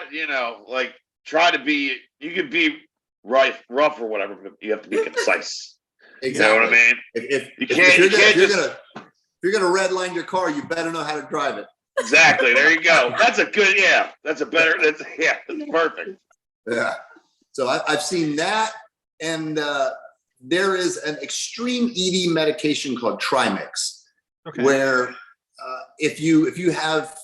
to be. You can be rough or whatever, but you have to be concise. Exactly. You know what I mean? If you're gonna redline your car, you better know how to drive it. Exactly. There you go. That's a good. Yeah. That's perfect. Yeah. So I've seen that, and there is an extreme ED medication called Trimix, where if you have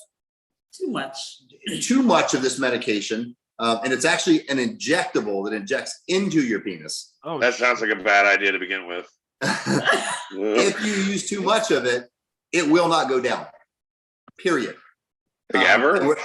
too much of this medication, and it's actually an injectable that injects into your penis. Oh, that sounds like a bad idea to begin with. If you use too much of it, it will not go down. Period. Ever?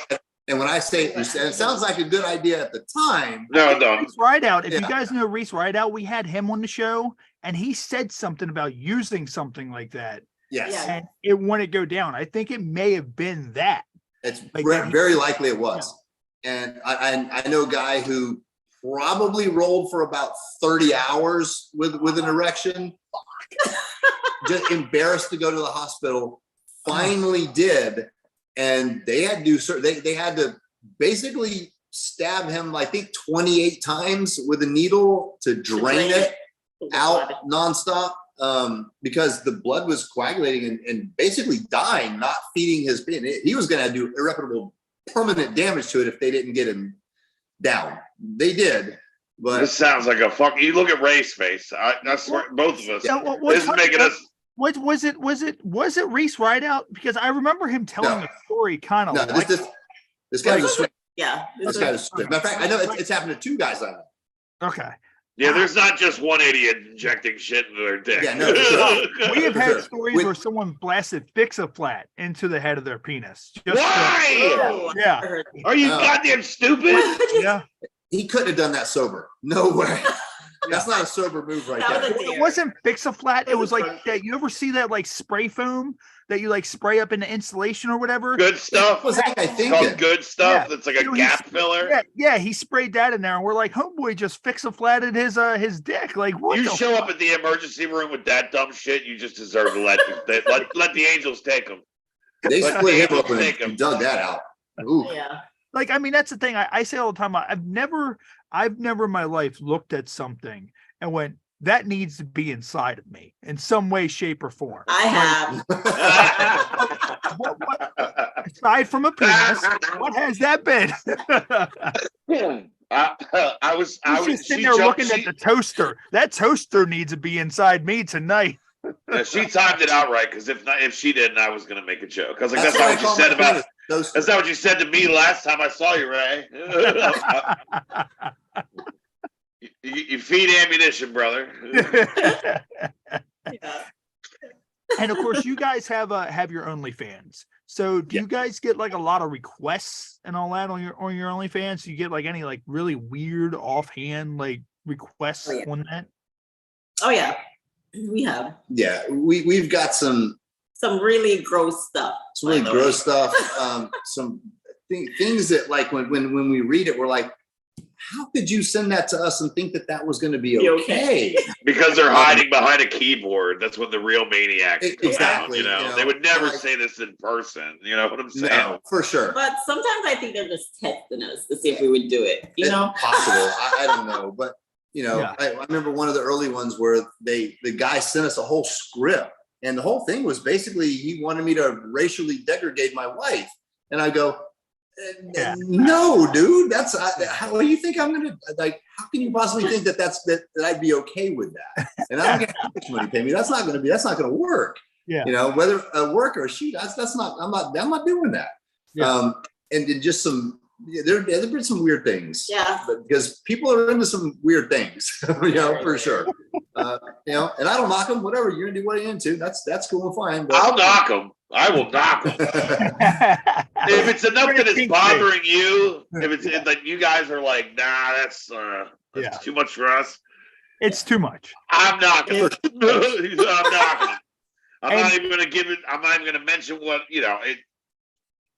And when I say it sounds like a good idea at the time. No. Reese Rideout. If you guys know Reese Rideout, we had him on the show, and he said something about using something like that. Yes. And it wouldn't go down. I think it may have been that. It's very likely it was. Yeah. And I know a guy who probably rolled for about 30 hours with an erection. Just embarrassed to go to the hospital. Finally did, and they had to do they had to basically stab him, I think 28 times with a needle to drain it out nonstop, because the blood was coagulating and basically dying, not feeding his penis. He was going to do irreparable permanent damage to it if they didn't get him down. They did. But this sounds like a fuck. You look at Ray's face. I swear, both of us. This is making us. What was it Reese Rideout? Because I remember him telling the story kind of. No, this guy was a swing. Yeah, this guy was a swing. Matter of fact, I know it's happened to 2 guys I know. Okay. Yeah, there's not just one idiot injecting shit into their dick. Yeah, no. We have had stories where someone blasted Fix-A-Flat into the head of their penis. Why? Yeah. Are you goddamn stupid? Yeah. He couldn't have done that sober. No way. That's not a sober move right there. It wasn't Fix-A-Flat. It was like that. You ever see that like spray foam that you like spray up in the insulation or whatever? Good stuff. What was that guy thinking? Called good stuff. That's like a gap filler. Yeah, he sprayed that in there, and we're like, homeboy just Fix-A-Flatted his dick. Like, what? You show up at the emergency room with that dumb shit, you just deserve to let the angels take them. They split him open and dug that out. Ooh. Yeah. Like, I mean, that's the thing. I say all the time. I've never in my life looked at something and went, that needs to be inside of me in some way, shape, or form. I have. What, aside from a penis, what has that been? I was just sitting there looking at the toaster. That toaster needs to be inside me tonight. She timed it out right, because if she didn't, I was going to make make a joke. I was like, that's not what you said about. That's not what you said to me last time I saw you, Ray. You feed ammunition, brother. And of course, you guys have your OnlyFans. So do you guys get like a lot of requests and all that on your OnlyFans? Do you get like any like really weird offhand like requests on that? Oh yeah, we have. Yeah, we've got some really gross stuff. Some really gross stuff. Some things that like when we read it, we're like, how could you send that to us and think that was going to be okay? Because they're hiding behind a keyboard. That's when the real maniacs come exactly. out, you know? They would never say this in person. You know what I'm saying? No, for sure. But sometimes I think they're just testing us to see if we would do it. You know, possible. I don't know, but I remember one of the early ones where the guy sent us a whole script, And the whole thing was basically he wanted me to racially degrade my wife. And I go, no, dude, that's how do you think I'm gonna like? How can you possibly think that I'd be okay with that? And I don't get how much money you pay me. That's not gonna work. Yeah. You know, whether a work or a shoot, that's not. I'm not doing that. Yeah. And just some. There've been some weird things. Yeah. Because people are into some weird things, you know, for sure. You know, and I don't knock them. Whatever you're gonna do, what you're into, that's cool and fine. But I'll knock them. I will knock them. If it's enough that it's bothering you, if it's like you guys are like, nah, that's too much for us. It's too much. I'm knocking. I'm knocking. I'm not even gonna give it. I'm not even gonna mention what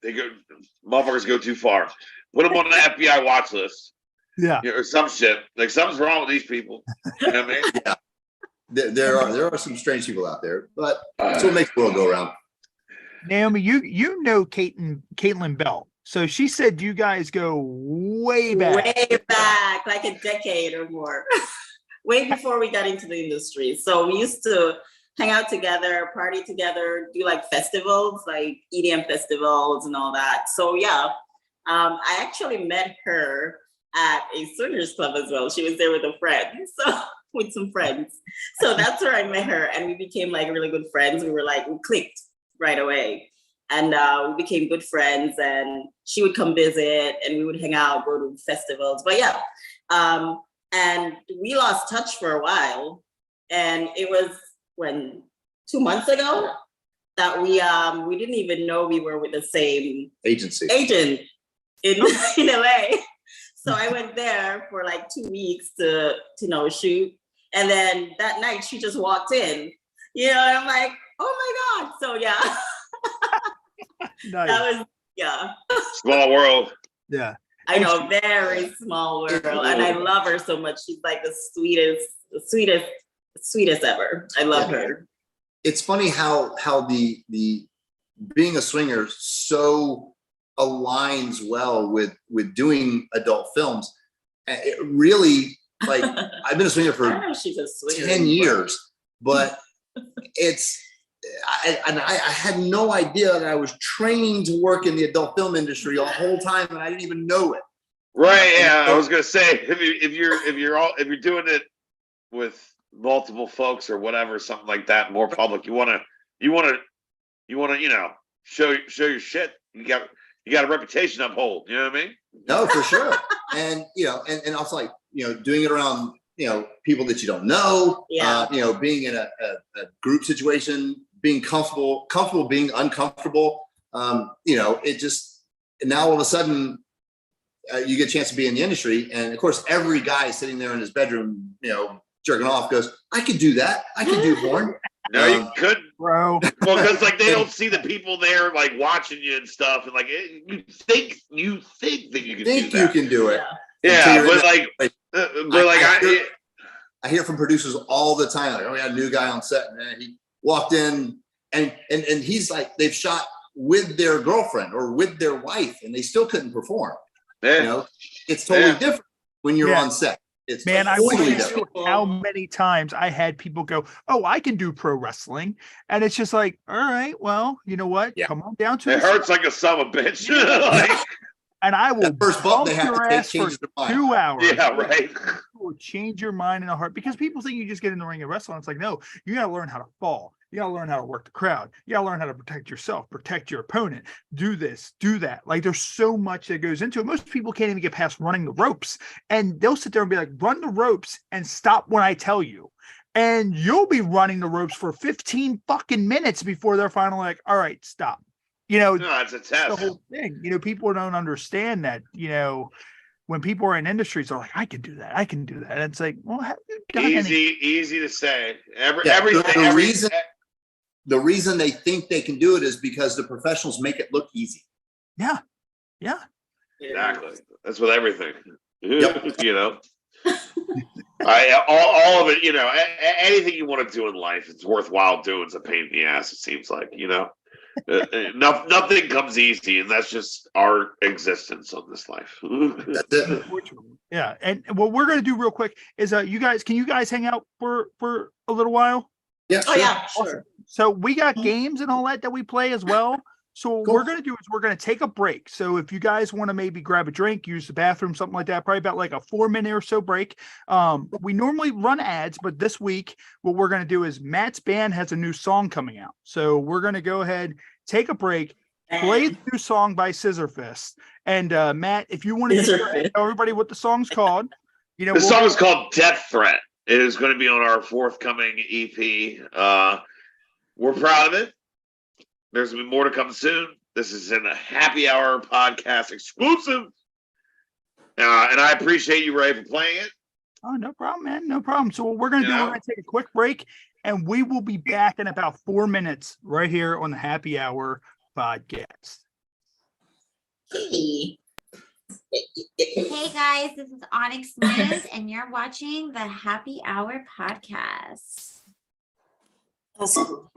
they go. Motherfuckers go too far. Put them on the FBI watch list. Yeah. Or some shit. Like something's wrong with these people. You know what I mean? Yeah. There are some strange people out there, but that's what makes the world go around. Naomi, you know Caitlin Bell. So she said you guys go way back. Way back, like a decade or more. Way before we got into the industry. So we used to hang out together, party together, do like festivals, like EDM festivals and all that. So yeah, I actually met her at a swingers club as well. She was there with a friend, so with some friends. So that's where I met her, and we became like really good friends. We clicked right away, and we became good friends. And she would come visit, and we would hang out, go to festivals. But yeah, and we lost touch for a while, and it was 2 months ago that we didn't even know we were with the same agent in LA. So I went there for like 2 weeks to shoot. And then that night she just walked in, and I'm like, oh my God. So yeah. Nice. That was, Small world. Yeah. I know, very small world. And I love her so much. She's like the sweetest ever. I love her. It's funny how the being a swinger so aligns well with doing adult films. It really, like, I've been a swinger for 10 years, but I had no idea that I was training to work in the adult film industry the whole time, and I didn't even know it. Right? Yeah, I was gonna say if you're doing it with multiple folks or whatever, something like that, more public, you wanna show your shit. You got a reputation to uphold. You know what I mean? No, for sure. And and also like doing it around people that you don't know. Yeah. Being in a group situation, being comfortable being uncomfortable. It just now all of a sudden you get a chance to be in the industry, and of course every guy sitting there in his bedroom, jerking off goes, I could do that. I could do porn. No, you couldn't, bro. Well, because like they don't see the people there like watching you and stuff, and like you think that you can do that. You can do it. Yeah, I hear from producers all the time, like, oh, we had a new guy on set, and he walked in, and he's like, they've shot with their girlfriend or with their wife, and they still couldn't perform. Yeah. It's totally different when you're on set. It's Man, I totally wish you knew how many times I had people go, oh, I can do pro wrestling. And it's just like, all right, well, you know what? Yeah. Come on down to it. Hurts like a son of a bitch. and I will the first bump they have your to take ass for changes their mind. 2 hours. Yeah, right. You will change your mind in a heart, because people think you just get in the ring and wrestle. And it's like, no, you got to learn how to fall. You got to learn how to work the crowd. You got to learn how to protect yourself, protect your opponent, do this, do that. Like, there's so much that goes into it. Most people can't even get past running the ropes, and they'll sit there and be like, run the ropes and stop when I tell you. And you'll be running the ropes for 15 fucking minutes before they're finally like, all right, stop. No, it's a test. The whole thing, people don't understand that, when people are in industries, they're like, I can do that. I can do that. And it's like, well, have you done easy to say. Everything. The reason they think they can do it is because the professionals make it look easy. Yeah. Exactly. That's with everything. Yep. All of it. Anything you want to do in life, it's worthwhile doing. It's a pain in the ass. It seems like nothing comes easy, and that's just our existence on this life. That's it. Yeah. And what we're gonna do real quick is can you guys hang out for a little while? Yeah. Oh, yeah, sure. So we got games and all that we play as well. So what we're going to do is we're going to take a break. So if you guys want to maybe grab a drink, use the bathroom, something like that, probably about like a 4-minute or so break. We normally run ads, but this week, what we're going to do is Matt's band has a new song coming out. So we're going to go ahead, take a break, play the new song by Scissor Fist. And Matt, if you want to tell everybody what the song's called, the song is called Death Threat. It is going to be on our forthcoming EP. We're proud of it. There's going to be more to come soon. This is in a happy hour podcast exclusive. And I appreciate you, Ray, for playing it. Oh, no problem, man. No problem. So what we're going to do, we're going to take a quick break, and we will be back in about 4 minutes right here on the Happy Hour podcast. Hey guys, this is Onyx News, and you're watching the Happy Hour podcast. That's cool.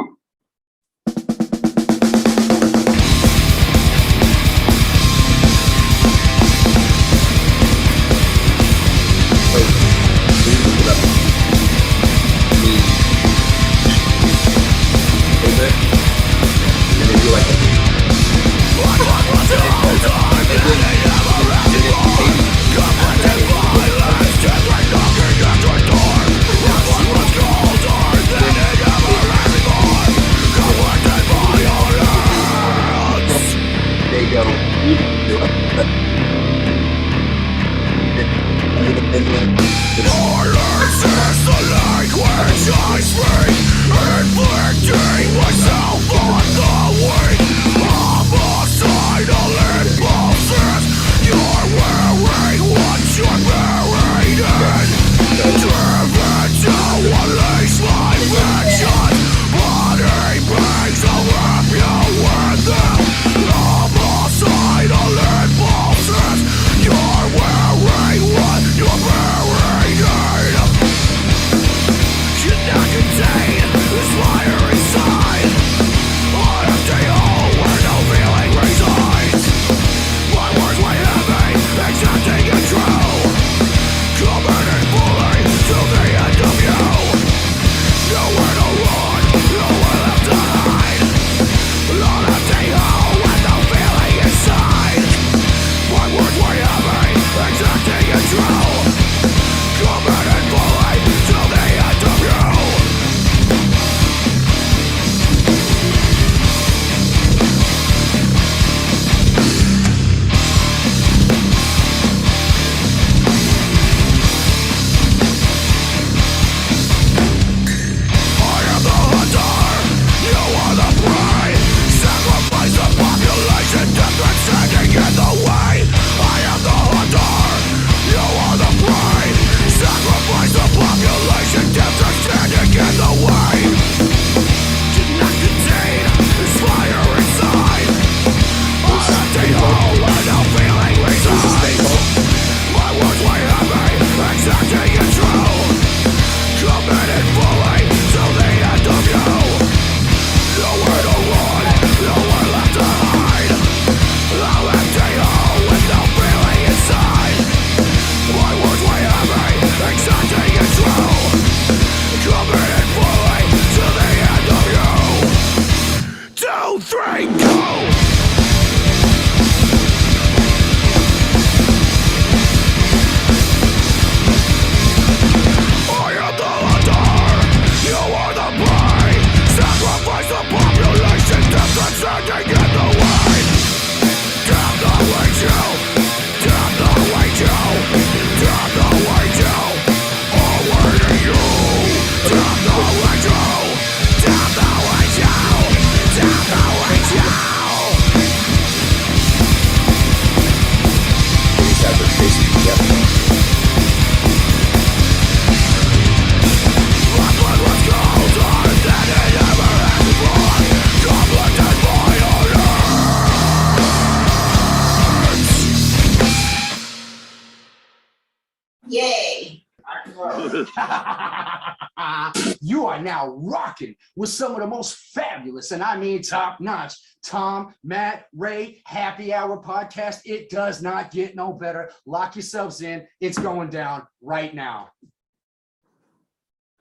You are now rocking with some of the most fabulous, and I mean top-notch, Tom, Matt, Ray, Happy Hour podcast. It does not get no better. Lock yourselves in. It's going down right now.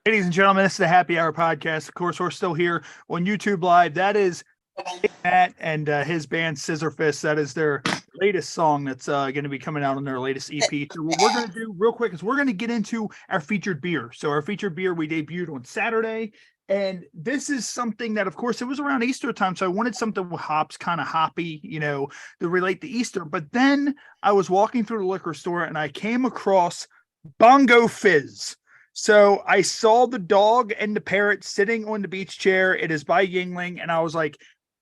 Ladies and gentlemen, this is the Happy Hour podcast. Of course, we're still here on YouTube Live. That is Matt and his band Scissor Fist. That is their latest song that's going to be coming out on their latest EP. So what we're going to do real quick is we're going to get into our featured beer. So our featured beer we debuted on Saturday. And this is something that, of course, it was around Easter time. So I wanted something with hops, kind of hoppy, to relate to Easter. But then I was walking through the liquor store and I came across Bongo Fizz. So I saw the dog and the parrot sitting on the beach chair. It is by Yingling. And I was like,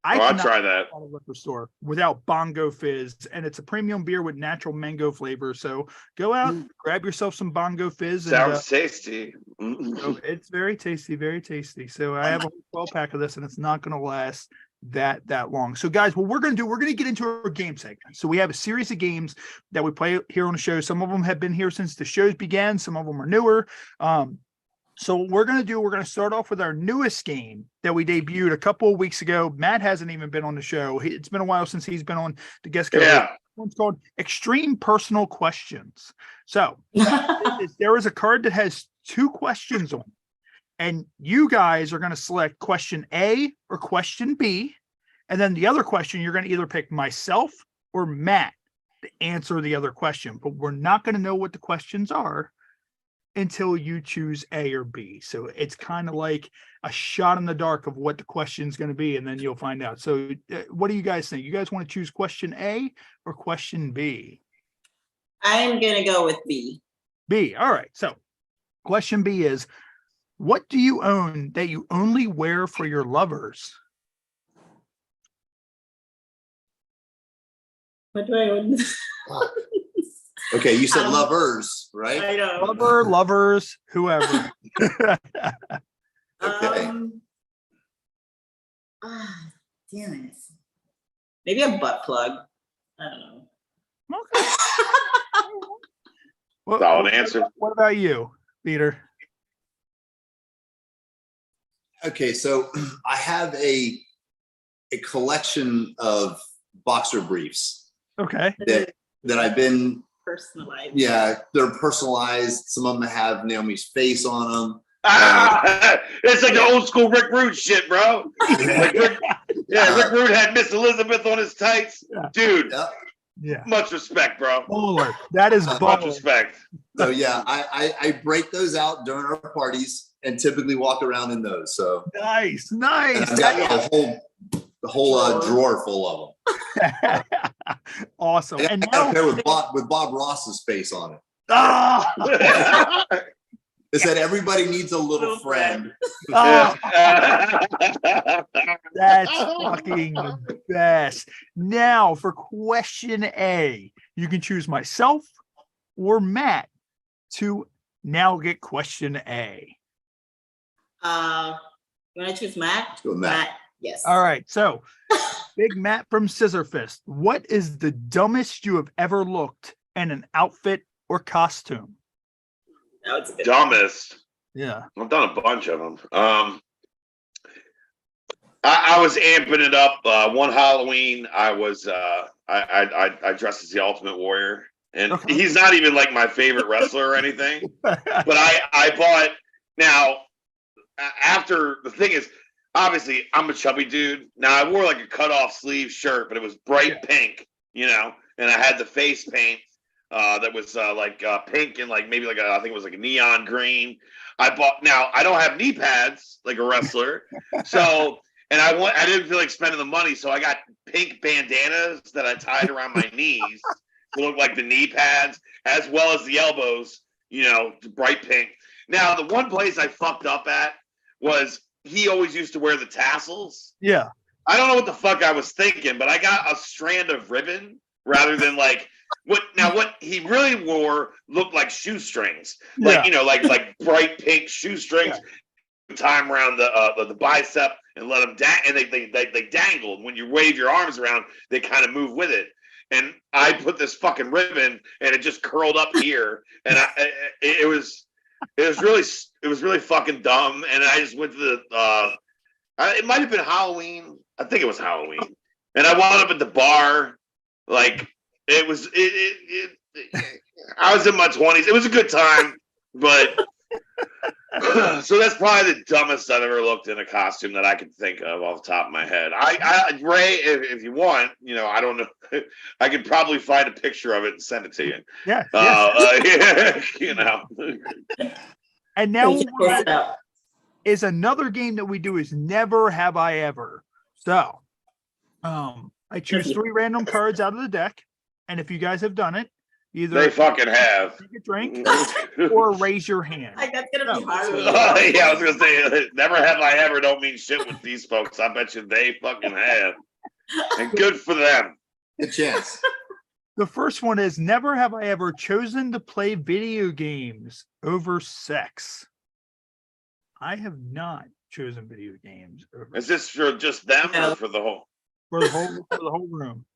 I'll try that. At a liquor store without Bongo Fizz, and it's a premium beer with natural mango flavor. So go out, grab yourself some Bongo Fizz. Sounds tasty. So it's very tasty, very tasty. So I have a 12 pack of this, and it's not going to last that long. So guys, what we're going to do, we're going to get into our game segment. So we have a series of games that we play here on the show. Some of them have been here since the shows began. Some of them are newer. So what we're going to start off with our newest game that we debuted a couple of weeks ago. Matt hasn't even been on the show. It's been a while since he's been on the guest co. Yeah. One's called Extreme Personal Questions. So there is a card that has 2 questions on it. And you guys are going to select question A or question B. And then the other question, you're going to either pick myself or Matt to answer the other question. But we're not going to know what the questions are until you choose A or B. So it's kind of like a shot in the dark of what the question is going to be, and then you'll find out. So what do you guys think? You guys want to choose question A or question B? I'm going to go with B. B. All right. So question B is, what do you own that you only wear for your lovers? What do I own? Okay, you said lovers, right? I know. Lovers, whoever. Okay. Damn it. Maybe a butt plug. I don't know. Okay. Solid answer. What about you, Peter? Okay, so I have a collection of boxer briefs Okay. that I've been Personalized. Yeah, they're personalized. Some of them have Naomi's face on them. It's like the old school Rick Rude shit, bro. Like Rick Rude had Miss Elizabeth on his tights. Dude, Yeah. much respect, bro. Baller. That is Much baller. respect. So yeah, I break those out during our parties and typically walk around in those. So Nice. and I've got the whole drawer full of them. Awesome. And And I got a now, pair with Bob Ross's face on it. ah, It said everybody needs a little friend. ah, that's fucking the best. Now for question A, you can choose myself or Matt to now get question A. You want to choose Matt? Let's go with Matt. Yes. All right. So Big Matt from Scissor Fist. What is the dumbest you have ever looked in an outfit or costume? That was a good Dumbest. Yeah. I've done a bunch of them. I was amping it up. One Halloween, I was I dressed as the Ultimate Warrior, and Okay. he's not even like my favorite wrestler or anything. But I bought now. After the thing is, obviously, I'm a chubby dude. Now I wore like a cut-off sleeve shirt, but it was bright pink, and I had the face paint that was like pink and like maybe like I think it was like a neon green. Now I don't have knee pads like a wrestler, so and I didn't feel like spending the money, so I got pink bandanas that I tied around my knees to look like the knee pads as well as the elbows, bright pink. Now the one place I fucked up at was he always used to wear the tassels. Yeah. I don't know what the fuck I was thinking, but I got a strand of ribbon rather than like what he really wore looked like shoestrings. Like, like bright pink shoestrings. Tie them around the bicep and let them and they dangled. When you wave your arms around, they kind of move with it. And I put this fucking ribbon and it just curled up here. And it was really fucking dumb. And I just went to the it might have been Halloween. I think it was Halloween. And I wound up at the bar. Like it was I was in my 20s. It was a good time, but So that's probably the dumbest I've ever looked in a costume that I can think of off the top of my head. Ray, if you want, I don't know, I could probably find a picture of it and send it to you. Yeah. And now is another game that we do is Never Have I Ever. So, I choose 3 random cards out of the deck, and if you guys have done it, either they fucking have take a drink or raise your hand. That's gonna be hard. Yeah, I was gonna say, never have I ever don't mean shit with these folks. I bet you they fucking have, and good for them. Good chance. The first one is never have I ever chosen to play video games over sex. I have not chosen video games over. Is this for just them or for the whole? For the whole room.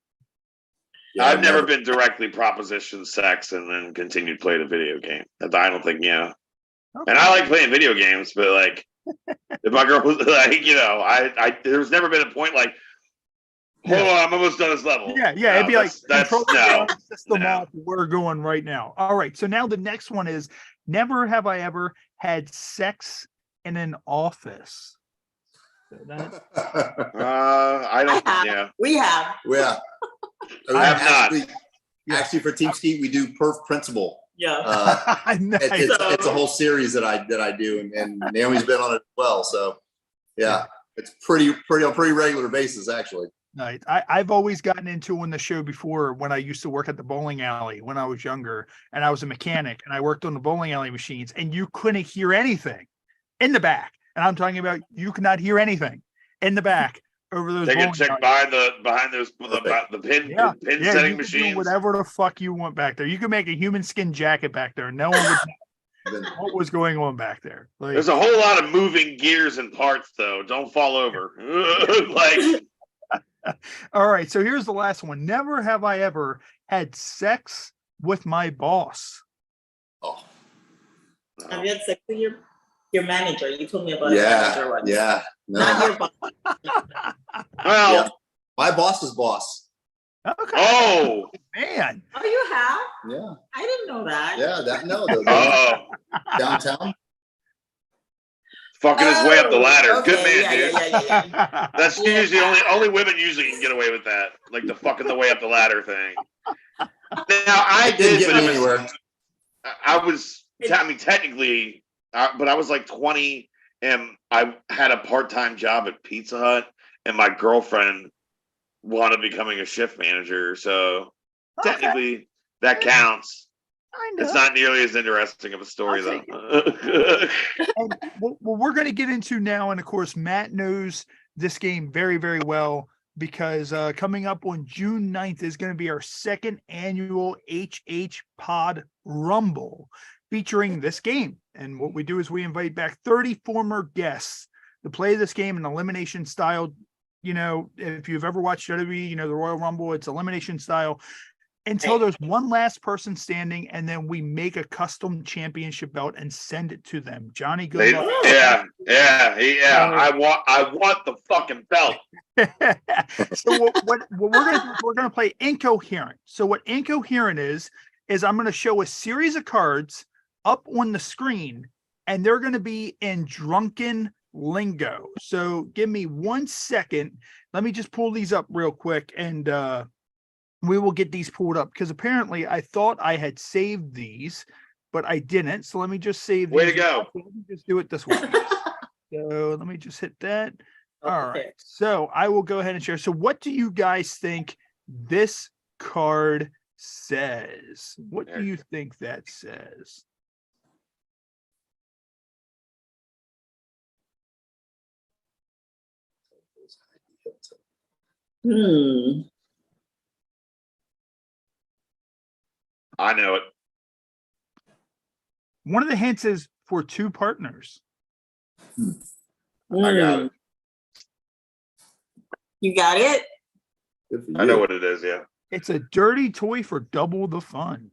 Yeah, I've never been directly propositioned sex and then continued playing a video game. I don't think, Okay. And I like playing video games, but like, if my girl was like, there's never been a point like, hold on, I'm almost done this level. Yeah, it'd be like, system off, we're going right now. All right, so now the next one is never have I ever had sex in an office. So I don't. Yeah, we have. Yeah. I have not. Actually, for Team Ski, we do Perf Principle. Yeah. Nice. It's a whole series that I do, and Naomi's been on it as well. So, yeah, it's pretty on a pretty regular basis, actually. Nice. I've always gotten into on the show before when I used to work at the bowling alley when I was younger, and I was a mechanic, and I worked on the bowling alley machines, and you couldn't hear anything in the back. And I'm talking about you could not hear anything in the back over those. They can check behind those the pin setting machines. Whatever the fuck you want back there. You can make a human skin jacket back there. No one would know what was going on back there. Like, there's a whole lot of moving gears and parts, though. Don't fall over. All right. So here's the last one. Never have I ever had sex with my boss. Oh. Have you had sex with your manager? You told me about a manager once. Yeah. No. Not your boss. Well, my boss's boss. Okay. Oh man. Oh, you have? Yeah. I didn't know that. Yeah, downtown. Fucking his way up the ladder. Okay, good man, dude. Yeah. That's usually only women usually can get away with that, like the fucking the way up the ladder thing. Now I did, but anywhere. Technically, but I was like 20, and I had a part-time job at Pizza Hut, and my girlfriend wanted becoming a shift manager, so technically that counts. It's not nearly as interesting of a story, though. And what we're going to get into now, and of course, Matt knows this game very, very well because coming up on June 9th is going to be our second annual HH Pod Rumble featuring this game. And what we do is we invite back 30 former guests to play this game in elimination style. If you've ever watched WWE, the Royal Rumble, it's elimination style. Until there's one last person standing, and then we make a custom championship belt and send it to them. Johnny, good luck. Yeah. I want the fucking belt. So what we're gonna play Incoherent. So what Incoherent is I'm gonna show a series of cards up on the screen, and they're gonna be in drunken lingo. So give me 1 second. Let me just pull these up real quick, and we will get these pulled up because apparently I thought I had saved these, but I didn't. So let me just save these. Way to go. Let me just do it this way. So let me just hit that. All right. So I will go ahead and share. So what do you guys think this card says? What do you think that says? I know it. One of the hints is for 2 partners. I got it. You got it? I know what it is, yeah. It's a dirty toy for double the fun.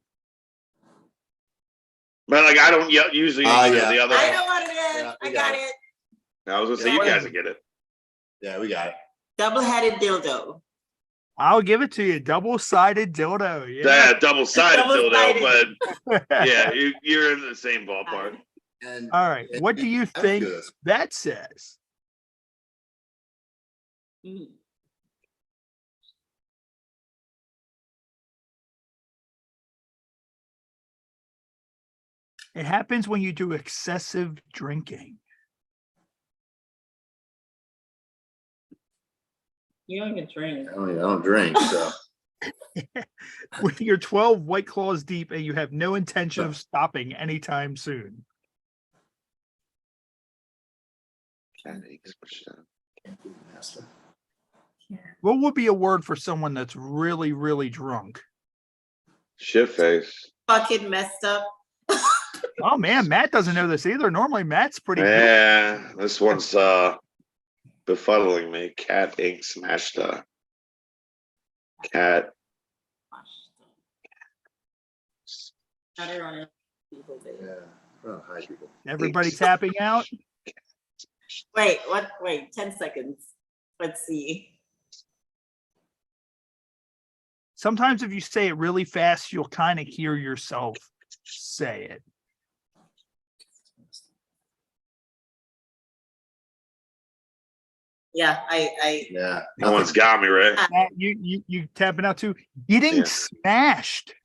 But like I don't usually the other. I know what it is. Yeah, I got it. I was gonna say you guys will get it. Yeah, we got it. Double-headed dildo. I'll give it to you. Double-sided dildo. Yeah, double-sided dildo, but yeah, you're in the same ballpark. And All right. What do you that's think good. that says? Mm. It happens when you do excessive drinking. You don't even drink. I don't drink, so When you're 12 White Claws deep and you have no intention of stopping anytime soon. What would be a word for someone that's really, really drunk? Shit face. Fucking messed up. Oh man, Matt doesn't know this either. Normally Matt's pretty good. Yeah, this one's befuddling me. Cat ink smashed cat. I don't know. People do. yeah. Oh, hi, people. Everybody tapping out. Wait, what? Wait, 10 seconds. Let's see. Sometimes if you say it really fast, you'll kind of hear yourself say it. Yeah, I Yeah. That one's got me, right? Matt, you tapping out too. Getting Yeah. smashed.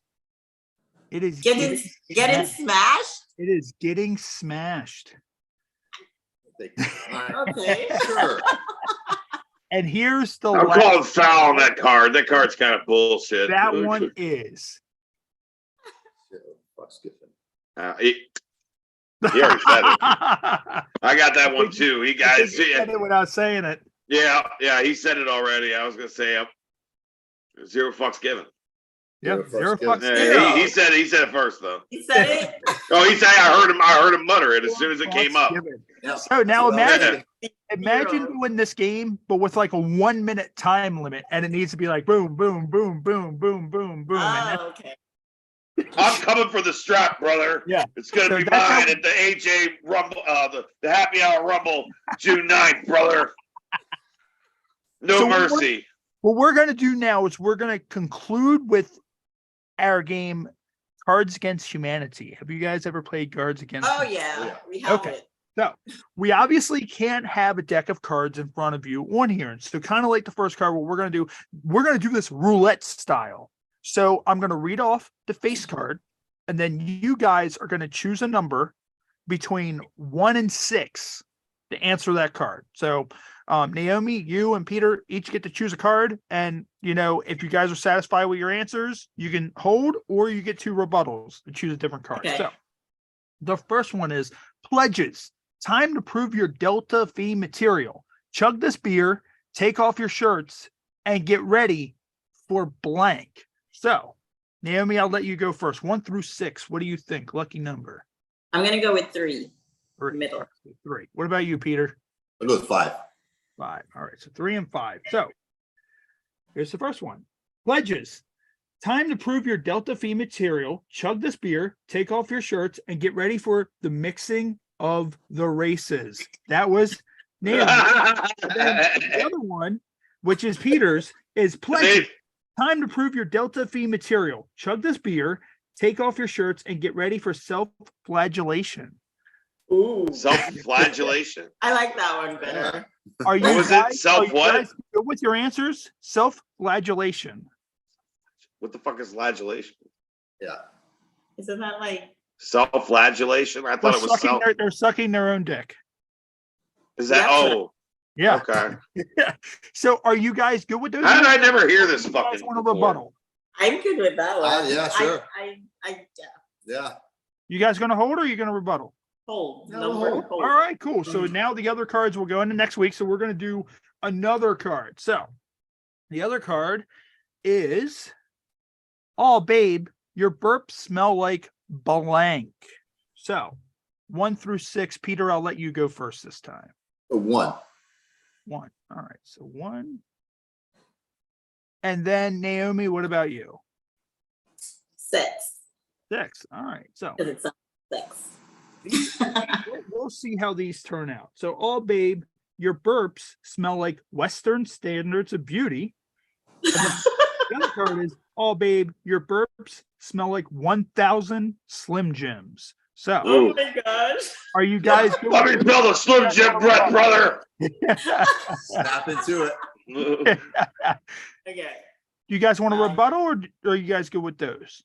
It is getting smashed. smashed. It is getting smashed. Okay. Sure. And here's the I'm last. calling foul on that card. That card's kind of bullshit. That one is. Fuck Skiffin. He already said it. I got that one too. He got He it. said it without saying it. Yeah, he said it already. I was gonna say zero fucks given. Yep, Zero zero fucks fucks. given. Yeah, he said it first though. He said it. Oh, he said I heard him mutter it as soon as it came up. Yeah. So now imagine Zero. doing this game, but with like a 1 minute time limit, and it needs to be like boom, boom, boom, boom, boom, boom, boom. And Oh, okay. I'm coming for the strap, brother. Yeah. It's gonna So be that's how- mine at the AJ Rumble, the Happy Hour Rumble, June 9th, brother. No So mercy. what we're going to do now is we're going to conclude with our game, Cards Against Humanity. Have you guys ever played Cards Against? Oh Humanity? yeah, we have Okay. it. So we obviously can't have a deck of cards in front of you on here. And so kind of like the first card, what we're going to do this roulette style. So I'm going to read off the face card, and then you guys are going to choose a number between 1 and 6 to answer that card. So Naomi, you and Peter each get to choose a card. And, if you guys are satisfied with your answers, you can hold, or you get 2 rebuttals to choose a different card. Okay. So the first one is pledges. Time to prove your Delta Phi material. Chug this beer, take off your shirts, and get ready for blank. So, Naomi, I'll let you go first. 1 through 6. What do you think? Lucky number. I'm gonna go with 3. 3. Middle. 3. What about you, Peter? I'll go with 5. 5. All right. So 3 and 5. So here's the first one. Pledges. Time to prove your Delta Phi material. Chug this beer, take off your shirts, and get ready for the mixing of the races. That was Naomi. The other one, which is Peter's, is pledges. Time to prove your Delta Phi material. Chug this beer, take off your shirts, and get ready for self-flagellation. Ooh. Self-flagellation. I like that one better. Are you What was it? guys, Self are you what? guys good with your answers? Self-flagellation. What the fuck is flagellation? Yeah. Isn't that like Self-flagellation? I thought it was self. They're sucking their own dick. Is that? Yeah. Oh, Yeah. okay. So are you guys good with those? How did I never hear this You guys fucking? want a before? rebuttal? I'm good with that one. Yeah, sure. I Yeah. You guys going to hold, or are you going to rebuttal? hold. No, Number hold. hold. All right, cool. So now the other cards will go into next week. So we're going to do another card. So the other card is, oh, babe, your burps smell like blank. So 1 through 6. Peter, I'll let you go first this time. A 1. 1. All right. So 1. And then Naomi, what about you? 6. 6. All right. So Because it's 6. we'll see how these turn out. So, oh, babe, your burps smell like Western standards of beauty. And the other card is, oh, babe, your burps smell like 1,000 Slim Jims. So, Oh my gosh. are you guys? Let me smell the Slim Jim breath, brother. Snap into it. Okay. Do you guys want a rebuttal, or are you guys good with those?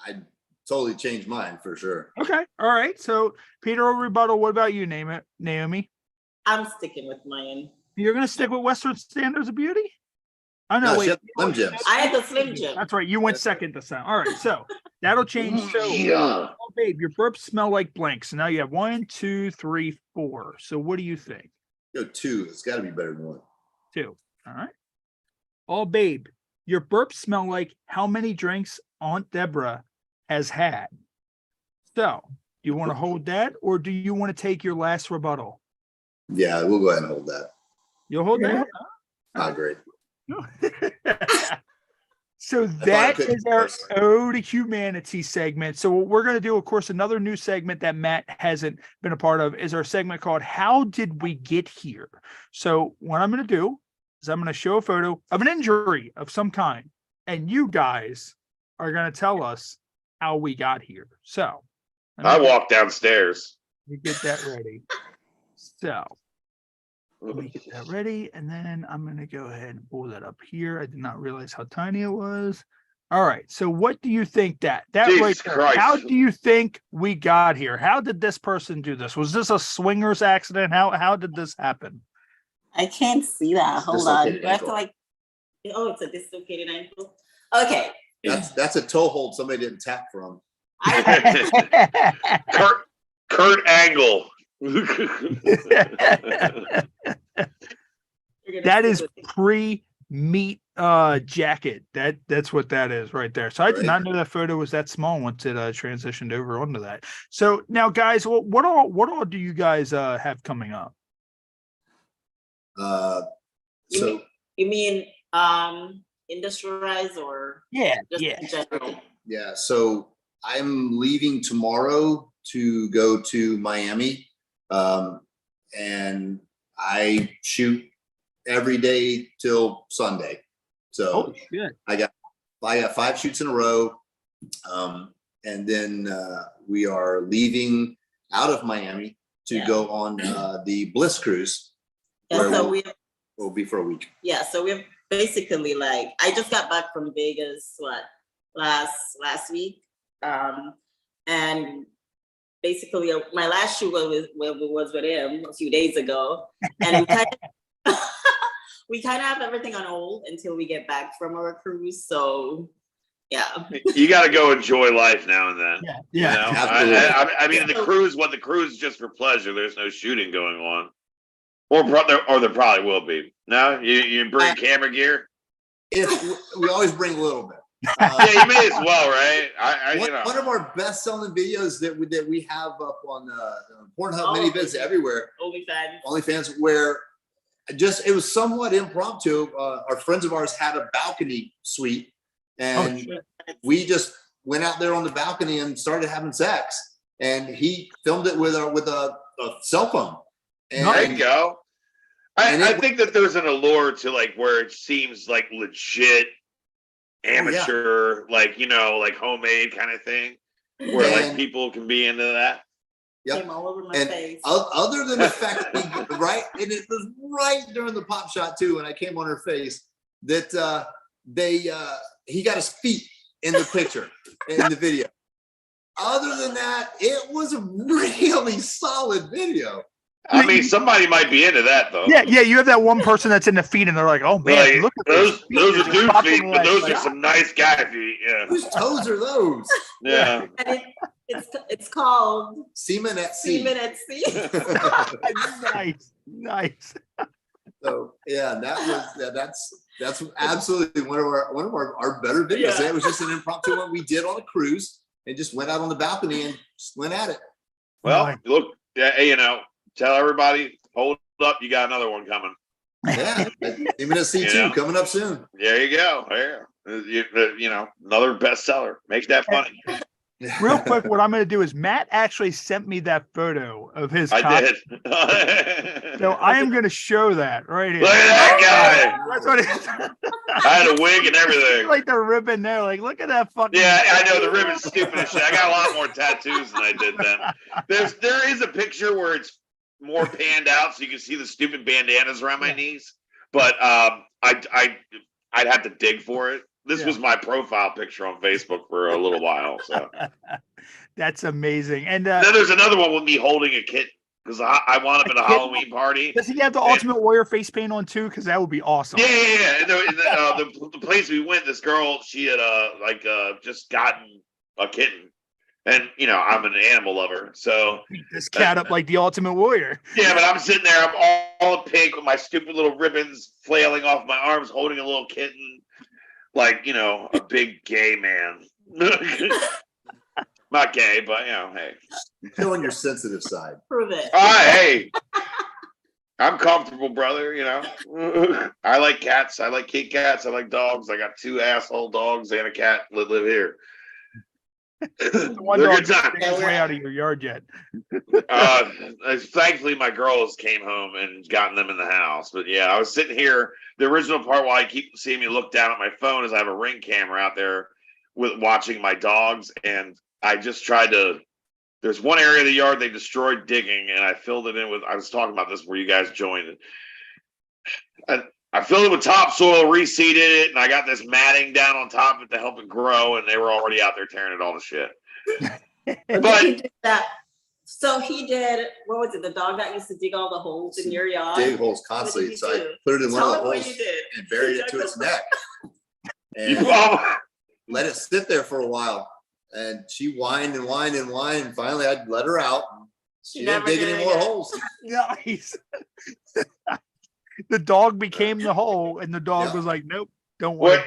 I totally changed mine for sure. Okay, all right. So, Peter, will rebuttal. What about you, Naomi? I'm sticking with mine. You're gonna stick with Western Standards of Beauty? Oh no, No, wait. she had Slim Jims. I had the Slim Jim. That's right. You went second this time. All right, so that'll change. So, Yeah. oh, babe, your burps smell like blank. So now you have 1, 2, 3, 4. So what do you think? Go 2. It's got to be better than 1. 2. All right. Oh, babe, your burps smell like how many drinks Aunt Deborah has had. So, do you want to hold that, or do you want to take your last rebuttal? Yeah, we'll go ahead and hold that. You'll hold that. Not great. So that is our Ode to Humanity segment. So what we're going to do, of course, another new segment that Matt hasn't been a part of is our segment called How Did We Get Here? So what I'm going to do is I'm going to show a photo of an injury of some kind, and you guys are going to tell us how we got here. So I walked downstairs. you get that ready. So let me get that ready, and then I'm going to go ahead and pull that up here. I did not realize how tiny it was. All right. So what do you think that Jesus right there, Christ. how do you think we got here? How did this person do this? Was this a swingers accident? How did this happen? I can't see that. Hold on. Dislocated Do I have to ankle. oh, it's a dislocated ankle. Okay. That's a toe hold somebody didn't tap from. Kurt Angle. That is pre-meat jacket. That's what that is right there. So I did not know that photo was that small once it transitioned over onto that. So now, guys, what all do you guys have coming up? So you mean industrialize or just in general? yeah, so I'm leaving tomorrow to go to Miami, and I shoot every day till Sunday. So I got 5 shoots in a row, and then we are leaving out of Miami to go on the Bliss cruise. Yeah, so we'll be for a week. Yeah, so we're basically like, I just got back from Vegas last week, and basically my last shoot was with him a few days ago, and we kind of have everything on hold until we get back from our cruise. So yeah, you got to go enjoy life now and then. Yeah. You know? I mean, the cruise is just for pleasure. There's no shooting going on. Or there probably will be. No, you bring camera gear. If we always bring a little bit. Yeah, you may as well, right? One of our best-selling videos that we have up on Pornhub, many vids everywhere. OnlyFans, where it was somewhat impromptu. Our friends of ours had a balcony suite, and we just went out there on the balcony and started having sex. And he filmed it with a cell phone. And, there you go. I think that there's an allure to like where it seems like legit amateur, like homemade kind of thing, where like people can be into that. Yep. Came all over my face. Other than the fact that and it was right during the pop shot too, and I came on her face that he got his feet in the picture in the video. Other than that, it was a really solid video. I mean, somebody might be into that though. Yeah. You have that one person that's in the feet, and they're like, "Oh man, like, look at those are dude feet, but those like, are some nice guy feet." Yeah. Whose toes are those? Yeah. And it's called Semen at Sea. Semen at Sea. Nice. So yeah, that's absolutely one of our better videos. Yeah. It was just an impromptu one we did on a cruise and just went out on the balcony and just went at it. Well, look, tell everybody, hold up, you got another one coming. Yeah, Semen at Sea 2 coming up soon. There you go. There, another bestseller. Make that funny. Real quick, what I'm going to do is Matt actually sent me that photo of his I cock. did. So I am going to show that right here. Look at that guy. That's what it is. I had a wig and everything. Like the ribbon there. Like, look at that fucking. Yeah, I know the ribbon's stupid as shit. I got a lot more tattoos than I did then. There is a picture where it's more panned out, so you can see the stupid bandanas around my knees. But I'd have to dig for it. This was my profile picture on Facebook for a little while. So that's amazing. And then there's another one with me holding a kitten because I wound up at a Halloween party. Does he have the Ultimate Warrior face paint on too? Because that would be awesome. Yeah. And the place we went, this girl, she had just gotten a kitten. And, I'm an animal lover, so. Beat this cat up like the Ultimate Warrior. Yeah, but I'm sitting there, I'm all pink with my stupid little ribbons flailing off my arms, holding a little kitten. Like, a big gay man. Not gay, but, hey. Still on your sensitive side. Prove it. Hey. I'm comfortable, brother, I like cats. I like kitty cats. I like dogs. I got 2 asshole dogs and a cat that live here. One dog didn't way out of your yard yet. Thankfully, my girls came home and gotten them in the house. But yeah, I was sitting here. The original part why I keep seeing me look down at my phone is I have a Ring camera out there with watching my dogs, and I just tried to. There's one area of the yard they destroyed digging, and I filled it in with. I was talking about this where you guys joined. I filled it with topsoil, reseeded it, and I got this matting down on top of it to help it grow, and they were already out there tearing it all to shit. But he did that. So he did, what was it, the dog that used to dig all the holes in your yard? Dig holes constantly. So I put it in one of the holes and buried it to its neck. And let it sit there for a while. And she whined and whined and whined. And finally, I'd let her out. She didn't dig any more holes. Nice. The dog became the hole, and the dog was like, "Nope, don't worry."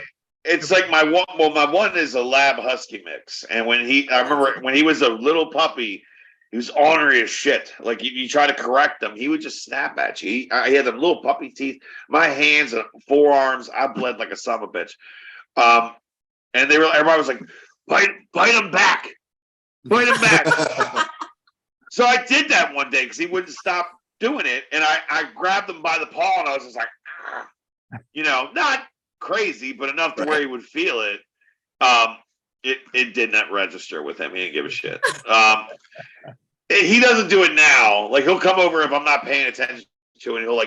It's like my one. Well, my one is a Lab Husky mix, and I remember when he was a little puppy, he was ornery as shit. Like you try to correct him, he would just snap at you. He had them little puppy teeth. My hands and forearms, I bled like a son of a bitch. And everybody was like, "Bite him back, bite him back." So I did that one day because he wouldn't stop doing it, and I grabbed him by the paw, and I was just like, not crazy, but enough to where he would feel it. It did not register with him. He didn't give a shit. He doesn't do it now. Like he'll come over if I'm not paying attention to it, and he'll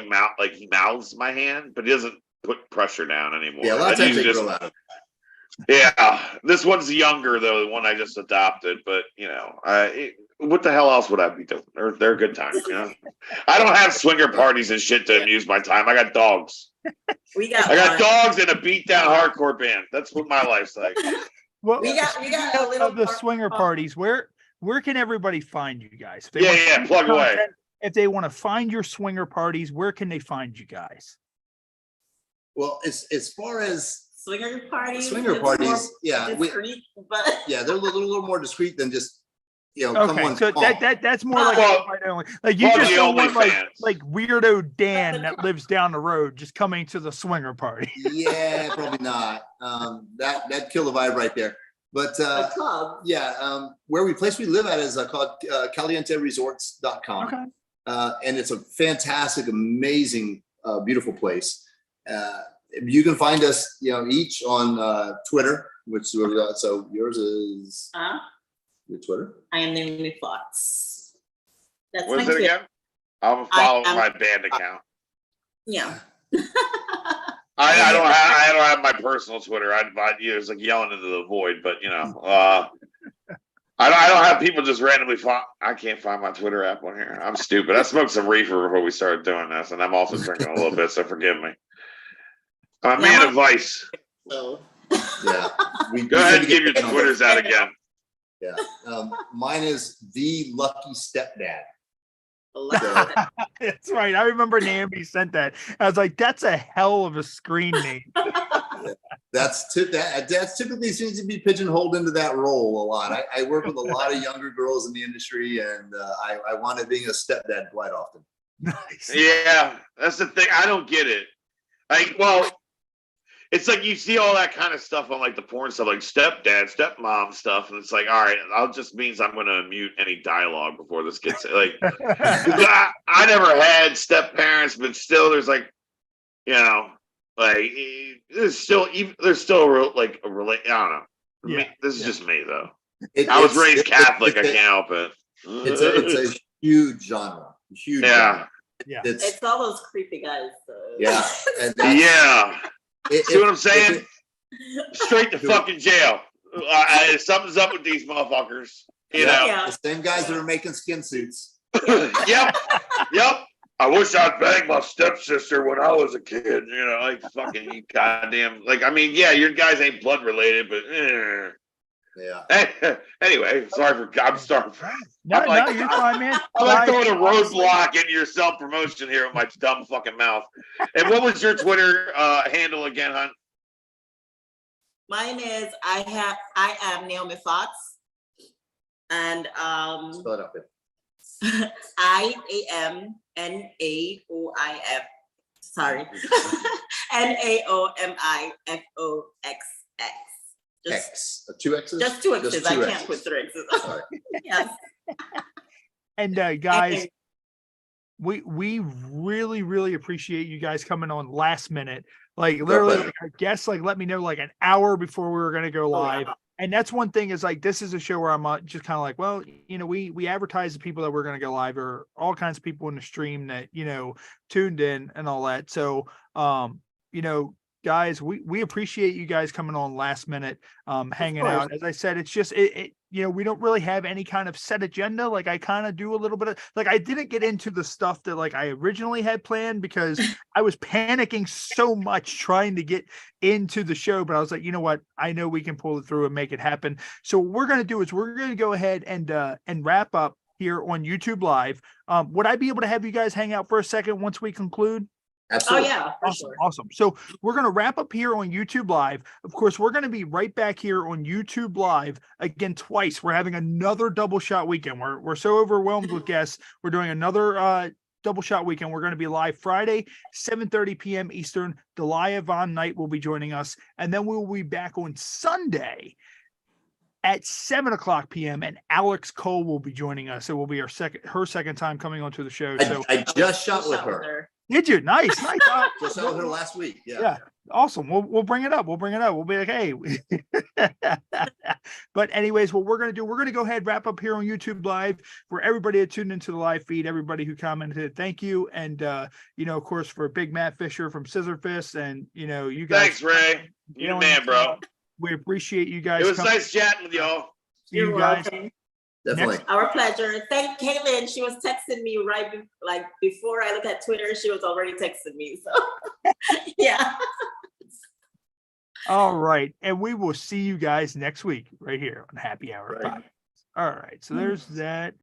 he mouths my hand, but he doesn't put pressure down anymore. Yeah, a lot of times they grow out of it. Yeah, this one's younger though, the one I just adopted. But what the hell else would I be doing? They're good times, I don't have swinger parties and shit to amuse my time. I got dogs. I got dogs and a beat down hardcore band. That's what my life's like. Well, we got a little of the swinger parties. Where can everybody find you guys? Plug away. If they want to find your swinger parties, where can they find you guys? Well, as far as swinger parties, yeah, discreet, they're a little more discreet than just okay, so that's more like you just don't want like weirdo Dan that lives down the road just coming to the swinger party. Yeah, probably not. That'd kill the vibe right there. But where we live at is called calienteresorts.com. Okay. And it's a fantastic, amazing, beautiful place. You can find us, each on Twitter, which so yours is your Twitter. I am Naomi Foxxx. That's What's my it Twitter. again? I'm following my band account. Yeah. I don't have my personal Twitter. It's like yelling into the void, but I don't have people just randomly I can't find my Twitter app on here. I'm stupid. I smoked some reefer before we started doing this, and I'm also drinking a little bit, so forgive me. I'm a man of vice. So. Yeah. Go ahead and give your Twitters out again. Yeah. Mine is The Lucky Stepdad. That's right. I remember Naomi sent that. I was like, that's a hell of a screen name. That's typically seems to be pigeonholed into that role a lot. I work with a lot of younger girls in the industry, and I wound up being a stepdad quite often. Nice. Yeah, that's the thing. I don't get it. it's like you see all that kind of stuff on like the porn stuff, like stepdad, stepmom stuff, and it's like, all right, I'll just means I'm going to mute any dialogue before this gets like. I never had step parents, but still, there's like, you know, like there's still a real, like a relate. I don't know. Yeah. This is just me though. It- I was it's- raised Catholic. I it's a- can't help it. It's a huge genre. Huge. Yeah. Genre. Yeah. It's It's all those creepy guys. So. yeah. And that's- Yeah. See what I'm saying? if it- Straight to fucking jail. Something's up with these motherfuckers. You know. Yeah. the same guys that are making skin suits. Yep. I wish I'd banged my stepsister when I was a kid. You know, like fucking you goddamn. Like, I mean, yeah, your guys ain't blood related, but. Yeah. Anyway, I'm sorry. No, I'm like- you're fine, man. I'm like Guys, throwing a honestly, roadblock into your self promotion here with my dumb fucking mouth. And what was your Twitter handle again, hon? Mine is I am Naomi Foxxx, and Spell it out there. IAMNAOIF. Sorry, NAOMIFOXX. X. Two X's. Just two X's. Just I two can't X's. put three X's. Sorry. Yes. And guys, we really appreciate you guys coming on last minute. Like literally, pleasure. like, our guests like let me know like an hour before we were gonna go live. And that's one thing is like this is a show where I'm just kind of like, well, you know, we advertise the people that we're gonna go live, or all kinds of people in the stream that, you know, tuned in and all that. So you know, guys, we appreciate you guys coming on last minute, hanging out. As I said, it's just it you know, we don't really have any kind of set agenda. Like I kind of do a little bit of like I didn't get into the stuff that like I originally had planned because I was panicking so much trying to get into the show. But I was like, you know what? I know we can pull it through and make it happen. So what we're gonna do is we're gonna go ahead and wrap up here on YouTube Live. Would I be able to have you guys hang out for a second once we conclude? Oh Absolutely. yeah, for Awesome. sure. Awesome. So we're going to wrap up here on YouTube Live. Of course, we're going to be right back here on YouTube Live again twice. We're having another double shot weekend. We're so overwhelmed with guests. We're doing another double shot weekend. We're going to be live Friday, 7:30 p.m. Eastern. Delia Von Knight will be joining us. And then we'll be back on Sunday at 7:00 p.m. and Alex Cole will be joining us. It will be her second time coming onto the show. So I just shot with her. did you? Nice. Just shot with her last week. Yeah. Awesome. We'll bring it up. We'll be like, hey. But anyways, what we're going to do, we're going to go ahead, wrap up here on YouTube Live for everybody that tuned into the live feed, everybody who commented. Thank you. And, you know, of course, for Big Matt Fisher from Scissor Fist and, you know, you guys. Thanks, Ray. You the man, bro. We appreciate you guys. It was nice chatting with y'all. See you You're guys. welcome. Definitely. Our pleasure. Thank Caitlin. She was texting me before I look at Twitter. She was already texting me. So yeah. All right. And we will see you guys next week right here on Happy Hour Right. 5. All right. So there's that.